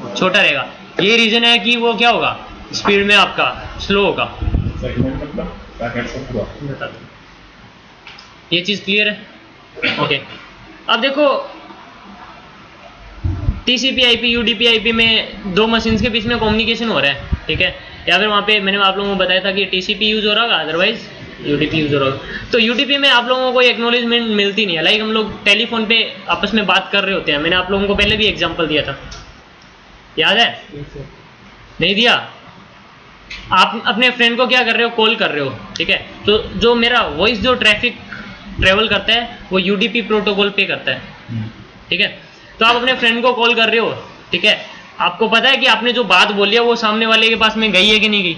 छोटा रहेगा। ये रीजन है कि वो क्या होगा, स्पीड में आपका स्लो होगा। सेगमेंट मतलब पैकेट से पूरा। बता दो, ये चीज़ क्लियर है? ओके। अब देखो टीसीपी आईपी यूडीपी आईपी में दो मशीन्स के बीच में कम्युनिकेशन हो रहा है, ठीक है, या फिर वहाँ पे मैंने आप लोगों को बताया था कि टीसीपी यूज हो रहा होगा, अदरवाइज यूडीपी यूज हो रहा होगा। तो यूडीपी में आप लोगों को एक्नॉलेजमेंट मिलती नहीं है। लाइक हम लोग टेलीफोन पे आपस में बात कर रहे होते हैं, मैंने आप लोगों को पहले भी एग्जांपल दिया था, याद है? नहीं दिया? आप अपने फ्रेंड को क्या कर रहे हो, कॉल कर रहे हो, ठीक है, तो जो मेरा वॉइस जो ट्रैफिक ट्रेवल करता है वो यूडीपी प्रोटोकॉल पे करता है, ठीक है। तो आप अपने फ्रेंड को कॉल कर रहे हो, ठीक है, आपको पता है कि आपने जो बात बोली है वो सामने वाले के पास में गई है कि नहीं गई?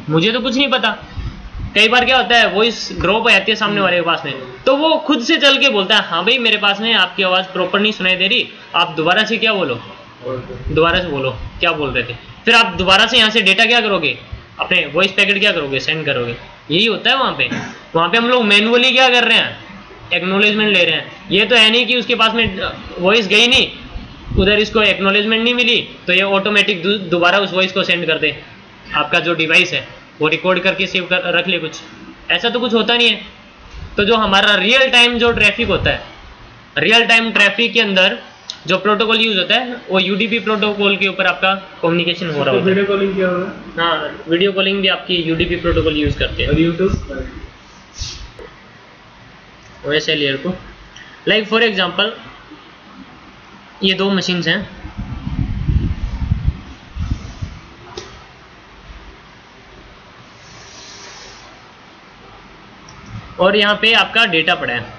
मुझे तो कुछ नहीं पता। कई बार क्या होता है, वॉइस ड्रॉप हो जाती है सामने वाले के पास में, तो वो खुद से चल के बोलता है, हाँ भाई मेरे पास में आपकी आवाज़ प्रॉपर नहीं सुनाई दे रही, आप दोबारा से क्या बोलो, दोबारा से बोलो क्या बोल रहे थे। फिर आप दोबारा से यहाँ से डेटा क्या करोगे, अपने वॉइस पैकेट क्या करोगे, सेंड करोगे। यही होता है वहाँ पे हम लोग मैनुअली क्या कर रहे हैं, एक्नॉलेजमेंट ले रहे हैं। ये तो है नहीं कि उसके पास में वॉइस गई नहीं, उधर इसको एक्नॉलेजमेंट नहीं मिली, तो ये ऑटोमेटिक दोबारा उस वॉइस को सेंड कर दे, आपका जो डिवाइस है वो रिकॉर्ड करके सेव कर रख ले कुछ, ऐसा तो कुछ होता नहीं है। तो जो हमारा रियल टाइम जो ट्रैफिक होता है, रियल टाइम ट्रैफिक के अंदर जो प्रोटोकॉल यूज होता है वो यूडीपी प्रोटोकॉल के ऊपर आपका कम्युनिकेशन हो रहा होता है। वीडियो कॉलिंग क्या होगा? हाँ, वीडियो कॉलिंग भी आपकी यूडीपी प्रोटोकॉल यूज करते हैं, और यूट्यूब वैसे लेयर को। लाइक फॉर एग्जांपल ये दो मशीन्स हैं, और यहाँ पे आपका डेटा पड़ा है।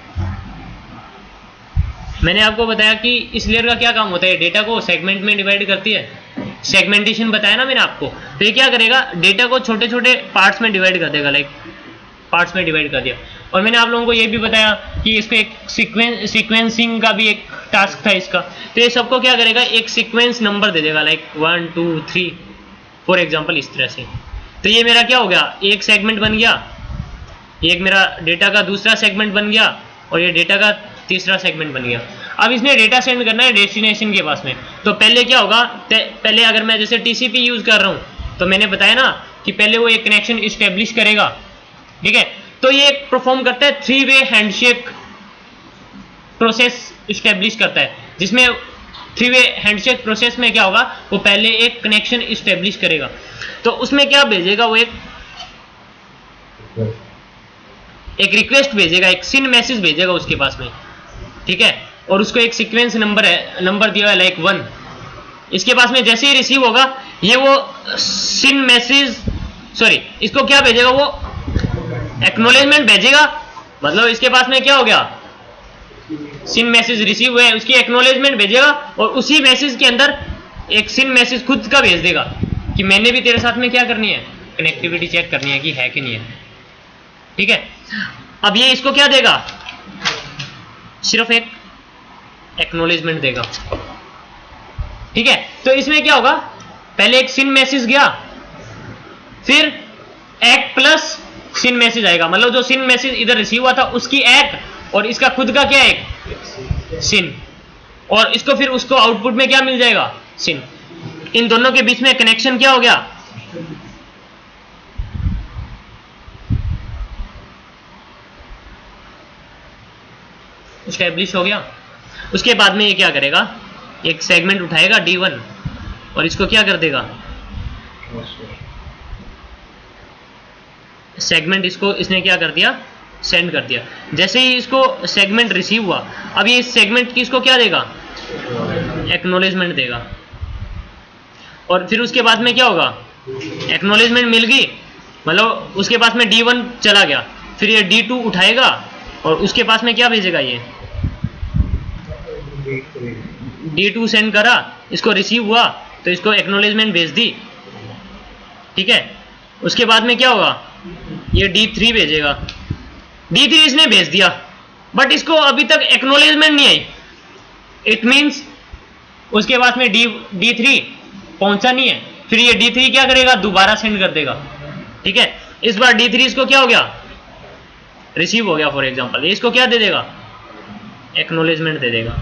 मैंने आपको बताया कि इस लेयर का क्या काम होता है, डेटा को सेगमेंट में डिवाइड करती है, सेगमेंटेशन बताया ना मैंने आपको। तो ये क्या करेगा, डेटा को छोटे छोटे पार्ट्स में डिवाइड कर देगा, लाइक पार्ट्स में डिवाइड कर दिया। और मैंने आप लोगों को ये भी बताया कि इसको एक सीक्वेंसिंग का भी एक टास्क था इसका। तो ये सबको क्या करेगा, एक सीक्वेंस नंबर दे देगा, लाइक 1 2 3 फॉर एग्जाम्पल, इस तरह से। तो ये मेरा क्या हो गया, एक सेगमेंट बन गया, एक मेरा डेटा का दूसरा सेगमेंट बन गया, और ये डेटा का तीसरा सेगमेंट बन गया। अब इसने डेटा सेंड करना है डेस्टिनेशन के पास में। तो पहले क्या होगा, पहले अगर मैं जैसे टीसीपी यूज कर रहा हूँ तो मैंने बताया ना कि पहले वो एक कनेक्शन इस्टेब्लिश करेगा, ठीक है। तो ये परफॉर्म करता है 3 वे हैंडशेक प्रोसेस इस्टेब्लिश करता है, जिसमें 3 वे हैंडशेक प्रोसेस में क्या होगा, वो पहले एक कनेक्शन इस्टेब्लिश करेगा। तो उसमें क्या भेजेगा, वो एक रिक्वेस्ट भेजेगा, एक सिन मैसेज भेजेगा उसके पास में, ठीक है। और उसको एक सीक्वेंस नंबर दिया है, लाइक 1। इसके पास में जैसे ही रिसीव होगा ये वो सिन मैसेज, सॉरी, इसको क्या भेजेगा, वो एक्नॉलेजमेंट भेजेगा। मतलब इसके पास में क्या हो गया, सिन मैसेज रिसीव हुए, उसकी एक्नॉलेजमेंट भेजेगा, और उसी मैसेज के अंदर एक सिन मैसेज खुद का भेज देगा कि मैंने भी तेरे साथ में क्या करनी है, कनेक्टिविटी चेक करनी है कि है कि नहीं है, ठीक है। अब ये इसको क्या देगा, सिर्फ एक एक्नॉलेजमेंट देगा, ठीक है। तो इसमें क्या होगा, पहले एक सिन मैसेज गया, फिर एक प्लस सिन मैसेज आएगा, मतलब जो सिन मैसेज इधर रिसीव हुआ था उसकी एक, और इसका खुद का क्या एक सिन, और इसको फिर उसको आउटपुट में क्या मिल जाएगा, सिन। इन दोनों के बीच में कनेक्शन क्या हो गया, एस्टेब्लिश हो गया। उसके बाद में ये क्या करेगा, एक सेगमेंट उठाएगा D1 और इसको क्या कर देगा, सेगमेंट इसको इसने क्या कर दिया, सेंड कर दिया। जैसे ही इसको सेगमेंट रिसीव हुआ, अब ये सेगमेंट की इसको क्या देगा, एक्नॉलेजमेंट देगा। और फिर उसके बाद में क्या होगा, एक्नॉलेजमेंट मिल गई, मतलब उसके पास में D1 चला गया, फिर ये D2 उठाएगा और उसके पास में क्या भेजेगा, ये D2 सेंड करा, इसको रिसीव हुआ तो इसको एक्नॉलेजमेंट भेज दी, ठीक है। उसके बाद में क्या होगा, ये D3 भेजेगा, D3 इसने भेज दिया, बट इसको अभी तक एक्नॉलेजमेंट नहीं आई, इट मीन्स उसके पास में D3 पहुंचा नहीं है, फिर ये D3 क्या करेगा, दोबारा सेंड कर देगा। ठीक है, इस बार D3 इसको क्या हो गया, रिसीव हो गया फॉर एग्जांपल, इसको क्या दे देगा, एक्नॉलेजमेंट दे देगा।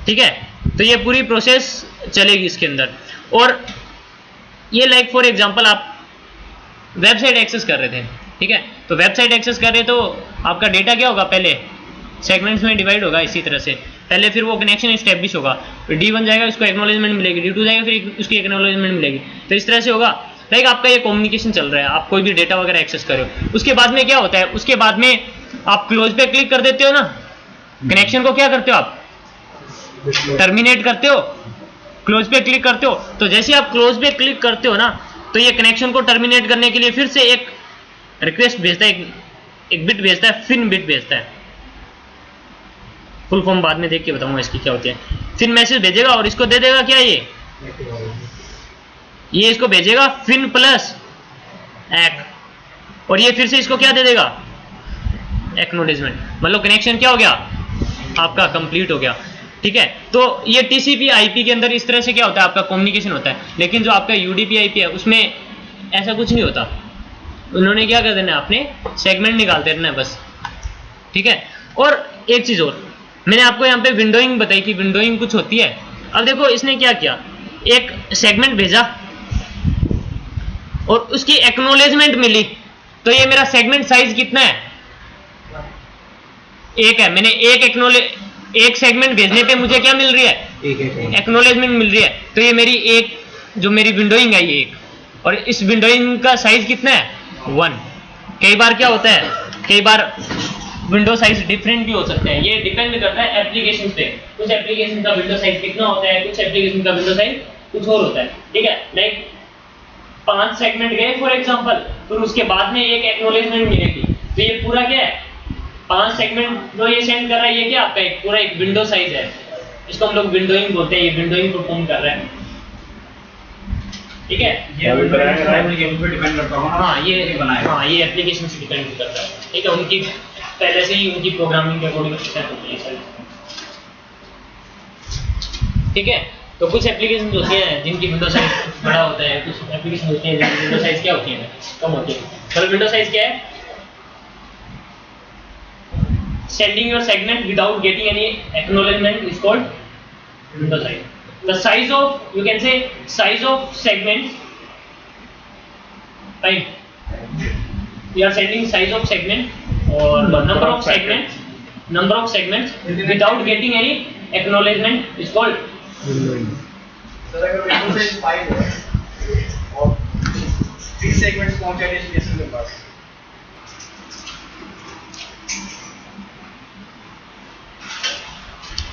ठीक है, तो ये पूरी प्रोसेस चलेगी इसके अंदर। और ये लाइक फॉर एग्जांपल आप वेबसाइट एक्सेस कर रहे थे, ठीक है, तो वेबसाइट एक्सेस कर रहे तो आपका डेटा क्या होगा, पहले सेगमेंट्स में डिवाइड होगा इसी तरह से, पहले फिर वो कनेक्शन इस्टेब्लिश होगा, फिर D1 जाएगा, उसको एक्नॉलेजमेंट मिलेगी, D2 जाएगा, फिर उसकी एक्नॉलेजमेंट मिलेगी। तो इस तरह से होगा, लाइक आपका ये कम्युनिकेशन चल रहा है, आप कोई भी डेटा वगैरह एक्सेस कर रहे हो। उसके बाद में क्या होता है, उसके बाद में आप क्लोज पे क्लिक कर देते हो ना, कनेक्शन को क्या करते हो आप, टर्मिनेट करते हो, क्लोज पे क्लिक करते हो। तो जैसे आप क्लोज पे क्लिक करते हो ना, तो ये कनेक्शन को टर्मिनेट करने के लिए फिर से एक रिक्वेस्ट भेजता है, एक बिट भेजता है, फिन बिट भेजता है। फुल फॉर्म बाद में देख के बताऊंगा इसकी क्या होती है। फिर मैसेज भेजेगा और इसको दे देगा क्या, ये इसको भेजेगा फिन प्लस एक, और ये फिर से इसको क्या दे देगा, एक्नॉलेजमेंट। मतलब कनेक्शन क्या हो गया, आपका कंप्लीट हो गया। ठीक है, तो ये TCP IP के अंदर इस तरह से क्या होता है, आपका कम्युनिकेशन होता है। लेकिन जो आपका UDP IP है उसमें ऐसा कुछ नहीं होता, उन्होंने क्या कर देना है, अपने सेगमेंट निकालते रहना है बस। ठीक है, और एक चीज और, मैंने आपको यहाँ पे विंडोइंग बताई कि विंडोइंग कुछ होती है। अब देखो इसने क्या किया, एक सेगमेंट भेजा और उसकी एक्नॉलेजमेंट मिली, तो ये मेरा सेगमेंट साइज कितना है, एक है। मैंने एक सेगमेंट भेजने पे मुझे क्या मिल रही है, एक्नॉलेजमेंट मिल रही है। तो ये मेरी एक, जो मेरी विंडोइंग है ये एक, और इस विंडोइंग का साइज कितना है, 1। कई बार क्या होता है, कई बार विंडो साइज डिफरेंट भी हो सकते हैं, ये डिपेंड करता है एप्लीकेशन पे। कुछ एप्लीकेशन का विंडो साइज कितना होता है, कुछ एप्लीकेशन का विंडो साइज कुछ और होता है। ठीक है, लाइक 5 सेगमेंट गए फॉर एग्जांपल, फिर उसके बाद में एक एक्नॉलेजमेंट मिलेगी, तो ये पूरा क्या है, 5 सेगमेंट जो ये सेंड कर रहा है, ये क्या आपका एक पूरा एक विंडो साइज है, इसको हम लोग विंडोइंग बोलते हैं। ये विंडोइंग परफॉर्म कर रहा है। ठीक है, ये एप्लीकेशन पे डिपेंड करता होगा ना। हाँ ये एप्लीकेशन से डिपेंड करता है। ठीक है, उनकी पहले से ही उनकी प्रोग्रामिंग के अकॉर्डिंग सेट होती है सारी। ठीक है, तो कुछ एप्लीकेशन होती हैं जिनकी विंडो साइज बड़ा होता है, कुछ एप्लीकेशन होती हैं जिनकी विंडो साइज क्या होती है, कम होती है। चलो विंडो साइज क्या है, sending your segment without getting any acknowledgement is called window size. The size of, you can say size of segments, right? We are sending size of segment or number of segments without getting any acknowledgement is called sir अगर window size 5 है और 3 segments पहुंचे destination के पास,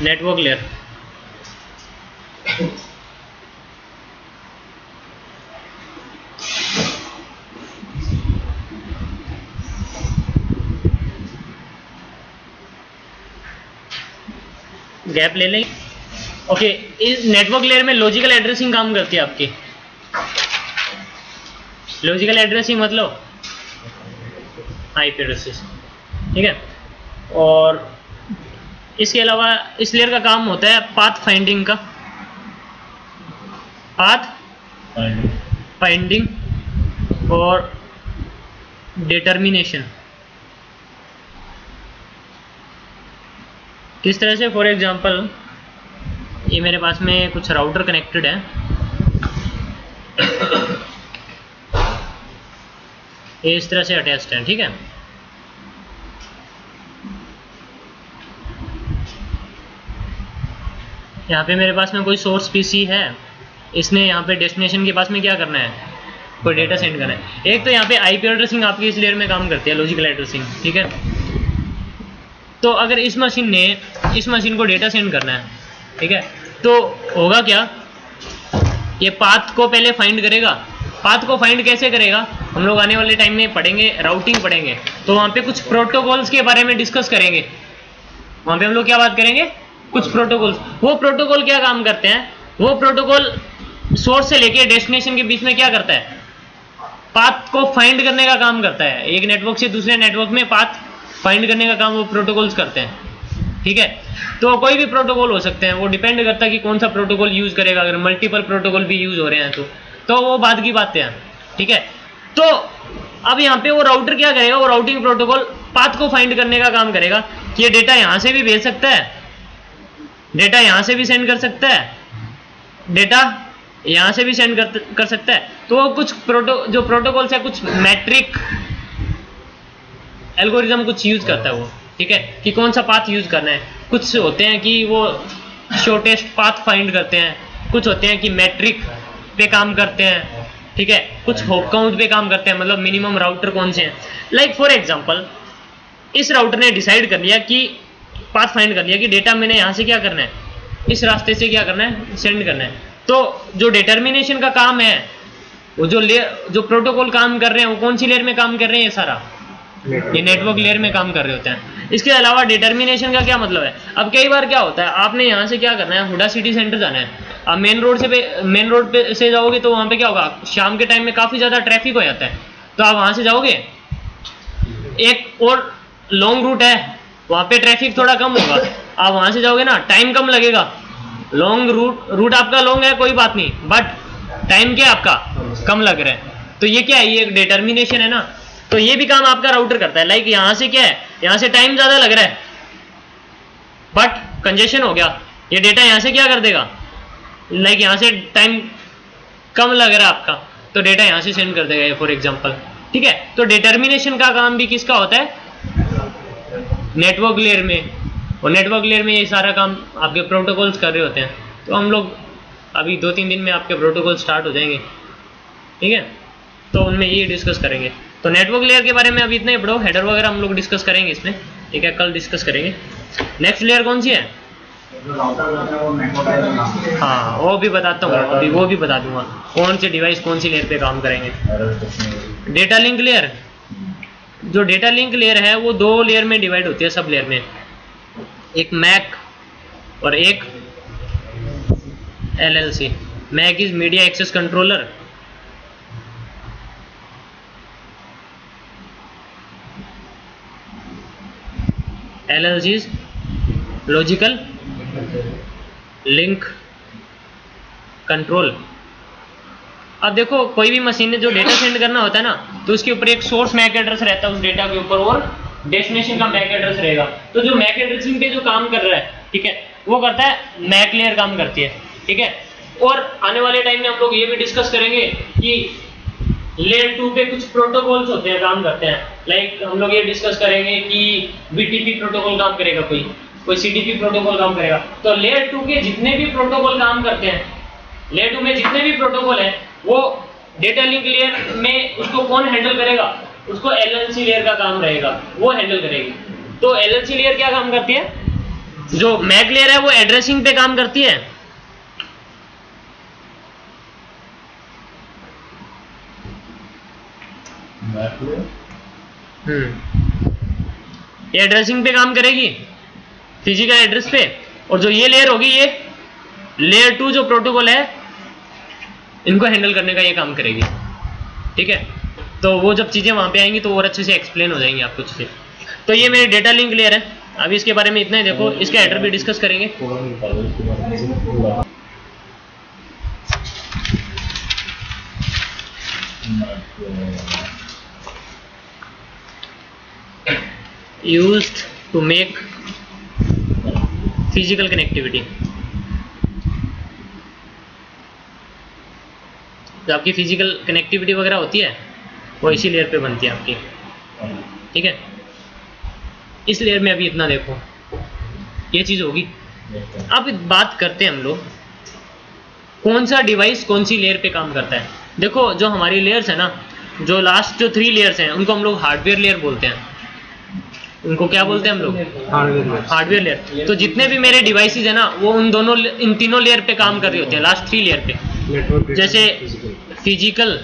network layer. Gap ले लें। Okay, इस network layer में logical addressing काम करती है आपकी। लॉजिकल एड्रेसिंग मतलब IP एड्रेसेस। ठीक है, और इसके अलावा इस लेयर का काम होता है पाथ फाइंडिंग का, पाथ फाइंडिंग और डिटर्मिनेशन। किस तरह से, फॉर एग्जांपल ये मेरे पास में कुछ राउटर कनेक्टेड है, ये इस तरह से अटैच्ड है। ठीक है, यहाँ पे मेरे पास में कोई सोर्स PC है, इसने यहाँ पे डेस्टिनेशन के पास में क्या करना है, कोई डेटा सेंड करना है। एक तो यहाँ पे IP एड्रेसिंग आपकी इस लेयर में काम करती है, लॉजिकल एड्रेसिंग। ठीक है, तो अगर इस मशीन ने इस मशीन को डेटा सेंड करना है, ठीक है, तो होगा क्या, ये पाथ को पहले फाइंड करेगा। पाथ को फाइंड कैसे करेगा, हम लोग आने वाले टाइम में पढ़ेंगे, राउटिंग पढ़ेंगे, तो वहाँ पे कुछ प्रोटोकॉल्स के बारे में डिस्कस करेंगे। वहाँ पे हम लोग क्या बात करेंगे, कुछ प्रोटोकॉल्स। वो प्रोटोकॉल क्या काम करते हैं, वो प्रोटोकॉल सोर्स से लेके डेस्टिनेशन के बीच में क्या करता है, पाथ को फाइंड करने का काम करता है। एक नेटवर्क से दूसरे नेटवर्क में पाथ फाइंड करने का काम वो प्रोटोकॉल्स करते हैं। ठीक है, तो कोई भी प्रोटोकॉल हो सकते हैं, वो डिपेंड करता है कि कौन सा प्रोटोकॉल यूज करेगा। अगर मल्टीपल प्रोटोकॉल भी यूज हो रहे हैं तो वो बात की बातें हैं, ठीक है। तो अब यहाँ पे वो राउटर क्या करेगा, वो राउटिंग प्रोटोकॉल पाथ को फाइंड करने का काम करेगा कि ये डेटा यहाँ से भी भेज सकता है, डेटा यहाँ से भी सेंड कर सकता है, डेटा यहाँ से भी सेंड कर सकता है। तो वो कुछ जो प्रोटोकॉल्स है, कुछ मैट्रिक एल्गोरिदम कुछ यूज करता है वो, ठीक है, कि कौन सा पाथ यूज करना है। कुछ होते हैं कि वो शॉर्टेस्ट पाथ फाइंड करते हैं, कुछ होते हैं कि मैट्रिक पे काम करते हैं, ठीक है, कुछ हॉप काउंट पे काम करते हैं, मतलब मिनिमम राउटर कौन से हैं। लाइक फॉर एग्जांपल, इस राउटर ने डिसाइड कर लिया कि पाथ फाइंड कर लिया कि डेटा मैंने यहाँ से क्या करना है, इस रास्ते से क्या करना है, सेंड करना है। तो जो डिटर्मिनेशन का काम है, वो जो प्रोटोकॉल काम कर रहे हैं, वो कौन सी लेयर में काम कर रहे हैं, ये सारा ये नेटवर्क लेयर में काम कर रहे होते हैं। इसके अलावा डिटर्मिनेशन का क्या मतलब है, अब कई बार क्या होता है, आपने यहाँ से क्या करना है, हुडा सिटी सेंटर जाना है, आप मेन रोड पे से जाओगे तो वहाँ पे क्या होगा, शाम के टाइम में काफ़ी ज़्यादा ट्रैफिक हो जाता है, तो आप वहाँ से जाओगे। एक और लॉन्ग रूट है, वहाँ पे ट्रैफिक थोड़ा कम होगा, आप वहाँ से जाओगे ना, टाइम कम लगेगा। लॉन्ग रूट आपका लॉन्ग है कोई बात नहीं, बट टाइम क्या आपका कम लग रहा है। तो ये क्या है, ये एक डिटर्मिनेशन है ना। तो ये भी काम आपका राउटर करता है। लाइक यहाँ से क्या है, यहाँ से टाइम ज़्यादा लग रहा है बट कंजेशन हो गया, ये डेटा यहाँ से क्या कर देगा, लाइक यहाँ से टाइम कम लग रहा है आपका, तो डेटा यहाँ से सेंड कर देगा, फॉर एग्जांपल, ठीक है। तो डिटर्मिनेशन का काम भी किसका होता है, नेटवर्क लेयर में, और नेटवर्क लेयर में ये सारा काम आपके प्रोटोकॉल्स कर रहे होते हैं। तो हम लोग अभी 2-3 दिन में आपके प्रोटोकॉल स्टार्ट हो जाएंगे, ठीक है, तो उनमें ये डिस्कस करेंगे। तो नेटवर्क लेयर के बारे में अभी इतना ही पढ़ो, हेडर वगैरह हम लोग डिस्कस करेंगे इसमें, ठीक है, कल डिस्कस करेंगे। नेक्स्ट लेयर कौन सी है, हाँ वो भी बताता हूँ, अभी वो भी बता दूंगा कौन से डिवाइस कौन सी लेयर पे काम करेंगे। डेटा लिंक लेयर, जो डेटा लिंक लेयर है वो 2 लेयर में डिवाइड होती है, सब लेयर में, एक मैक और एक LLC। MAC is media access controller, LLC is logical link control. अब देखो, कोई भी मशीन ने जो डेटा सेंड करना होता है ना, तो उसके ऊपर एक सोर्स मैक एड्रेस रहता है उस डेटा के ऊपर, और डेस्टिनेशन का मैक एड्रेस रहेगा। तो जो मैक एड्रेसिंग पे जो काम कर रहा है, ठीक है, वो करता है मैक लेयर काम करती है, ठीक है। और आने वाले टाइम में हम लोग ये भी डिस्कस करेंगे कि लेयर 2 पे कुछ प्रोटोकॉल्स होते हैं, काम करते हैं। लाइक हम लोग ये डिस्कस करेंगे कि BTP प्रोटोकॉल काम करेगा, कोई CDP प्रोटोकॉल काम करेगा। तो लेयर 2 के जितने भी प्रोटोकॉल काम करते हैं, लेयर 2 में जितने भी प्रोटोकॉल है, वो डेटा लिंक लेयर में उसको कौन हैंडल करेगा, उसको LLC लेयर का काम रहेगा, वो हैंडल करेगी। तो LLC लेयर क्या काम करती है, जो मैक लेयर है वो एड्रेसिंग पे काम करती है, ये एड्रेसिंग पे काम करेगी, फिजिकल एड्रेस पे। और जो ये लेयर होगी, ये लेयर 2 जो प्रोटोकॉल है, इनको हैंडल करने का ये काम करेगी, ठीक है। तो वो जब चीज़ें वहाँ पे आएंगी तो और अच्छे से एक्सप्लेन हो जाएंगी आपको चीज़ें। तो ये मेरी डेटा लिंक लेयर है, अभी इसके बारे में इतना ही देखो, इसका हेडर भी डिस्कस करेंगे। Used to make physical connectivity, जो आपकी फिजिकल कनेक्टिविटी वगैरह होती है वो इसी लेयर पे बनती है आपकी, ठीक है। इस लेयर में अभी इतना देखो, ये चीज़ होगी। अब बात करते हैं हम लोग कौन सा डिवाइस कौन सी लेयर पे काम करता है। देखो, जो हमारी लेयर्स है ना, जो लास्ट जो 3 लेयर्स हैं, उनको हम लोग हार्डवेयर लेयर बोलते हैं। उनको क्या बोलते हैं हम लोग, हार्डवेयर लेयर। तो जितने भी मेरे डिवाइसेस है ना, वो इन तीनों लेयर पे काम कर रहे होते हैं, लास्ट 3 लेयर पे, जैसे फिजिकल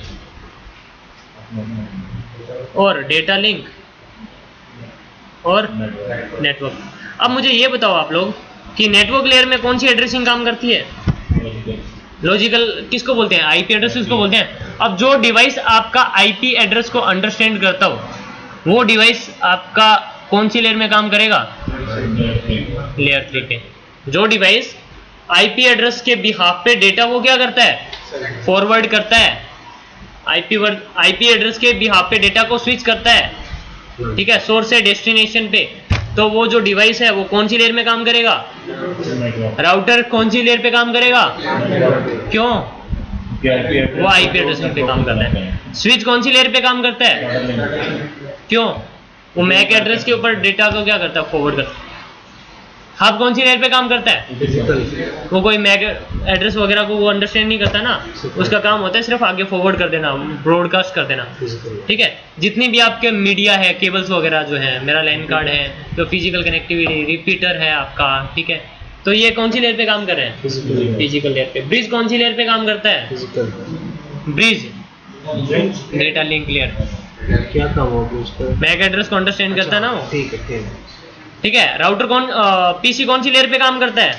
और डेटा लिंक और नेटवर्क। अब मुझे ये बताओ आप लोग कि नेटवर्क लेयर में कौन सी एड्रेसिंग काम करती है, लॉजिकल किसको बोलते हैं, IP एड्रेस किसको बोलते हैं। अब जो डिवाइस आपका IP एड्रेस को अंडरस्टैंड करता हो, वो डिवाइस आपका कौन सी लेयर में काम करेगा, लेयर 3 पे। जो डिवाइस आईपी एड्रेस के बिहाफ पे डेटा को क्या करता है, फॉरवर्ड करता है, आईपी एड्रेस के बिहाफ पे डेटा को स्विच करता है, ठीक है, सोर्स से डेस्टिनेशन पे, तो वो जो डिवाइस है वो कौन सी लेयर में काम करेगा, राउटर कौन सी लेयर पे काम करेगा, क्यों, वो आईपी एड्रेस पे काम करता है। स्विच कौन सी लेयर पे काम करता है, क्यों, वो मैक एड्रेस के ऊपर डेटा को क्या करता है, फॉरवर्ड करता है। हब कौन सी लेयर पे काम करता है, वो कोई मैक एड्रेस वगैरह को वो अंडरस्टैंड नहीं करता ना, उसका काम होता है सिर्फ आगे फॉरवर्ड कर देना, ब्रॉडकास्ट कर देना, ठीक है। जितनी भी आपके मीडिया है, केबल्स वगैरह जो है, मेरा लैन कार्ड है, तो फिजिकल कनेक्टिविटी, रिपीटर है आपका, ठीक है, तो ये कौन सी लेयर पे काम कर रहे हैं, फिजिकल लेयर पे। ब्रिज कौन सी लेयर पे काम करता है, ब्रिज डेटा लिंक लेयर, क्या काम होगा उसका, मैक एड्रेस को अंडरस्टैंड करता है ना वो, ठीक है ठीक है। ठीक है। राउटर कौन पीसी कौन सी लेयर पे काम करता है,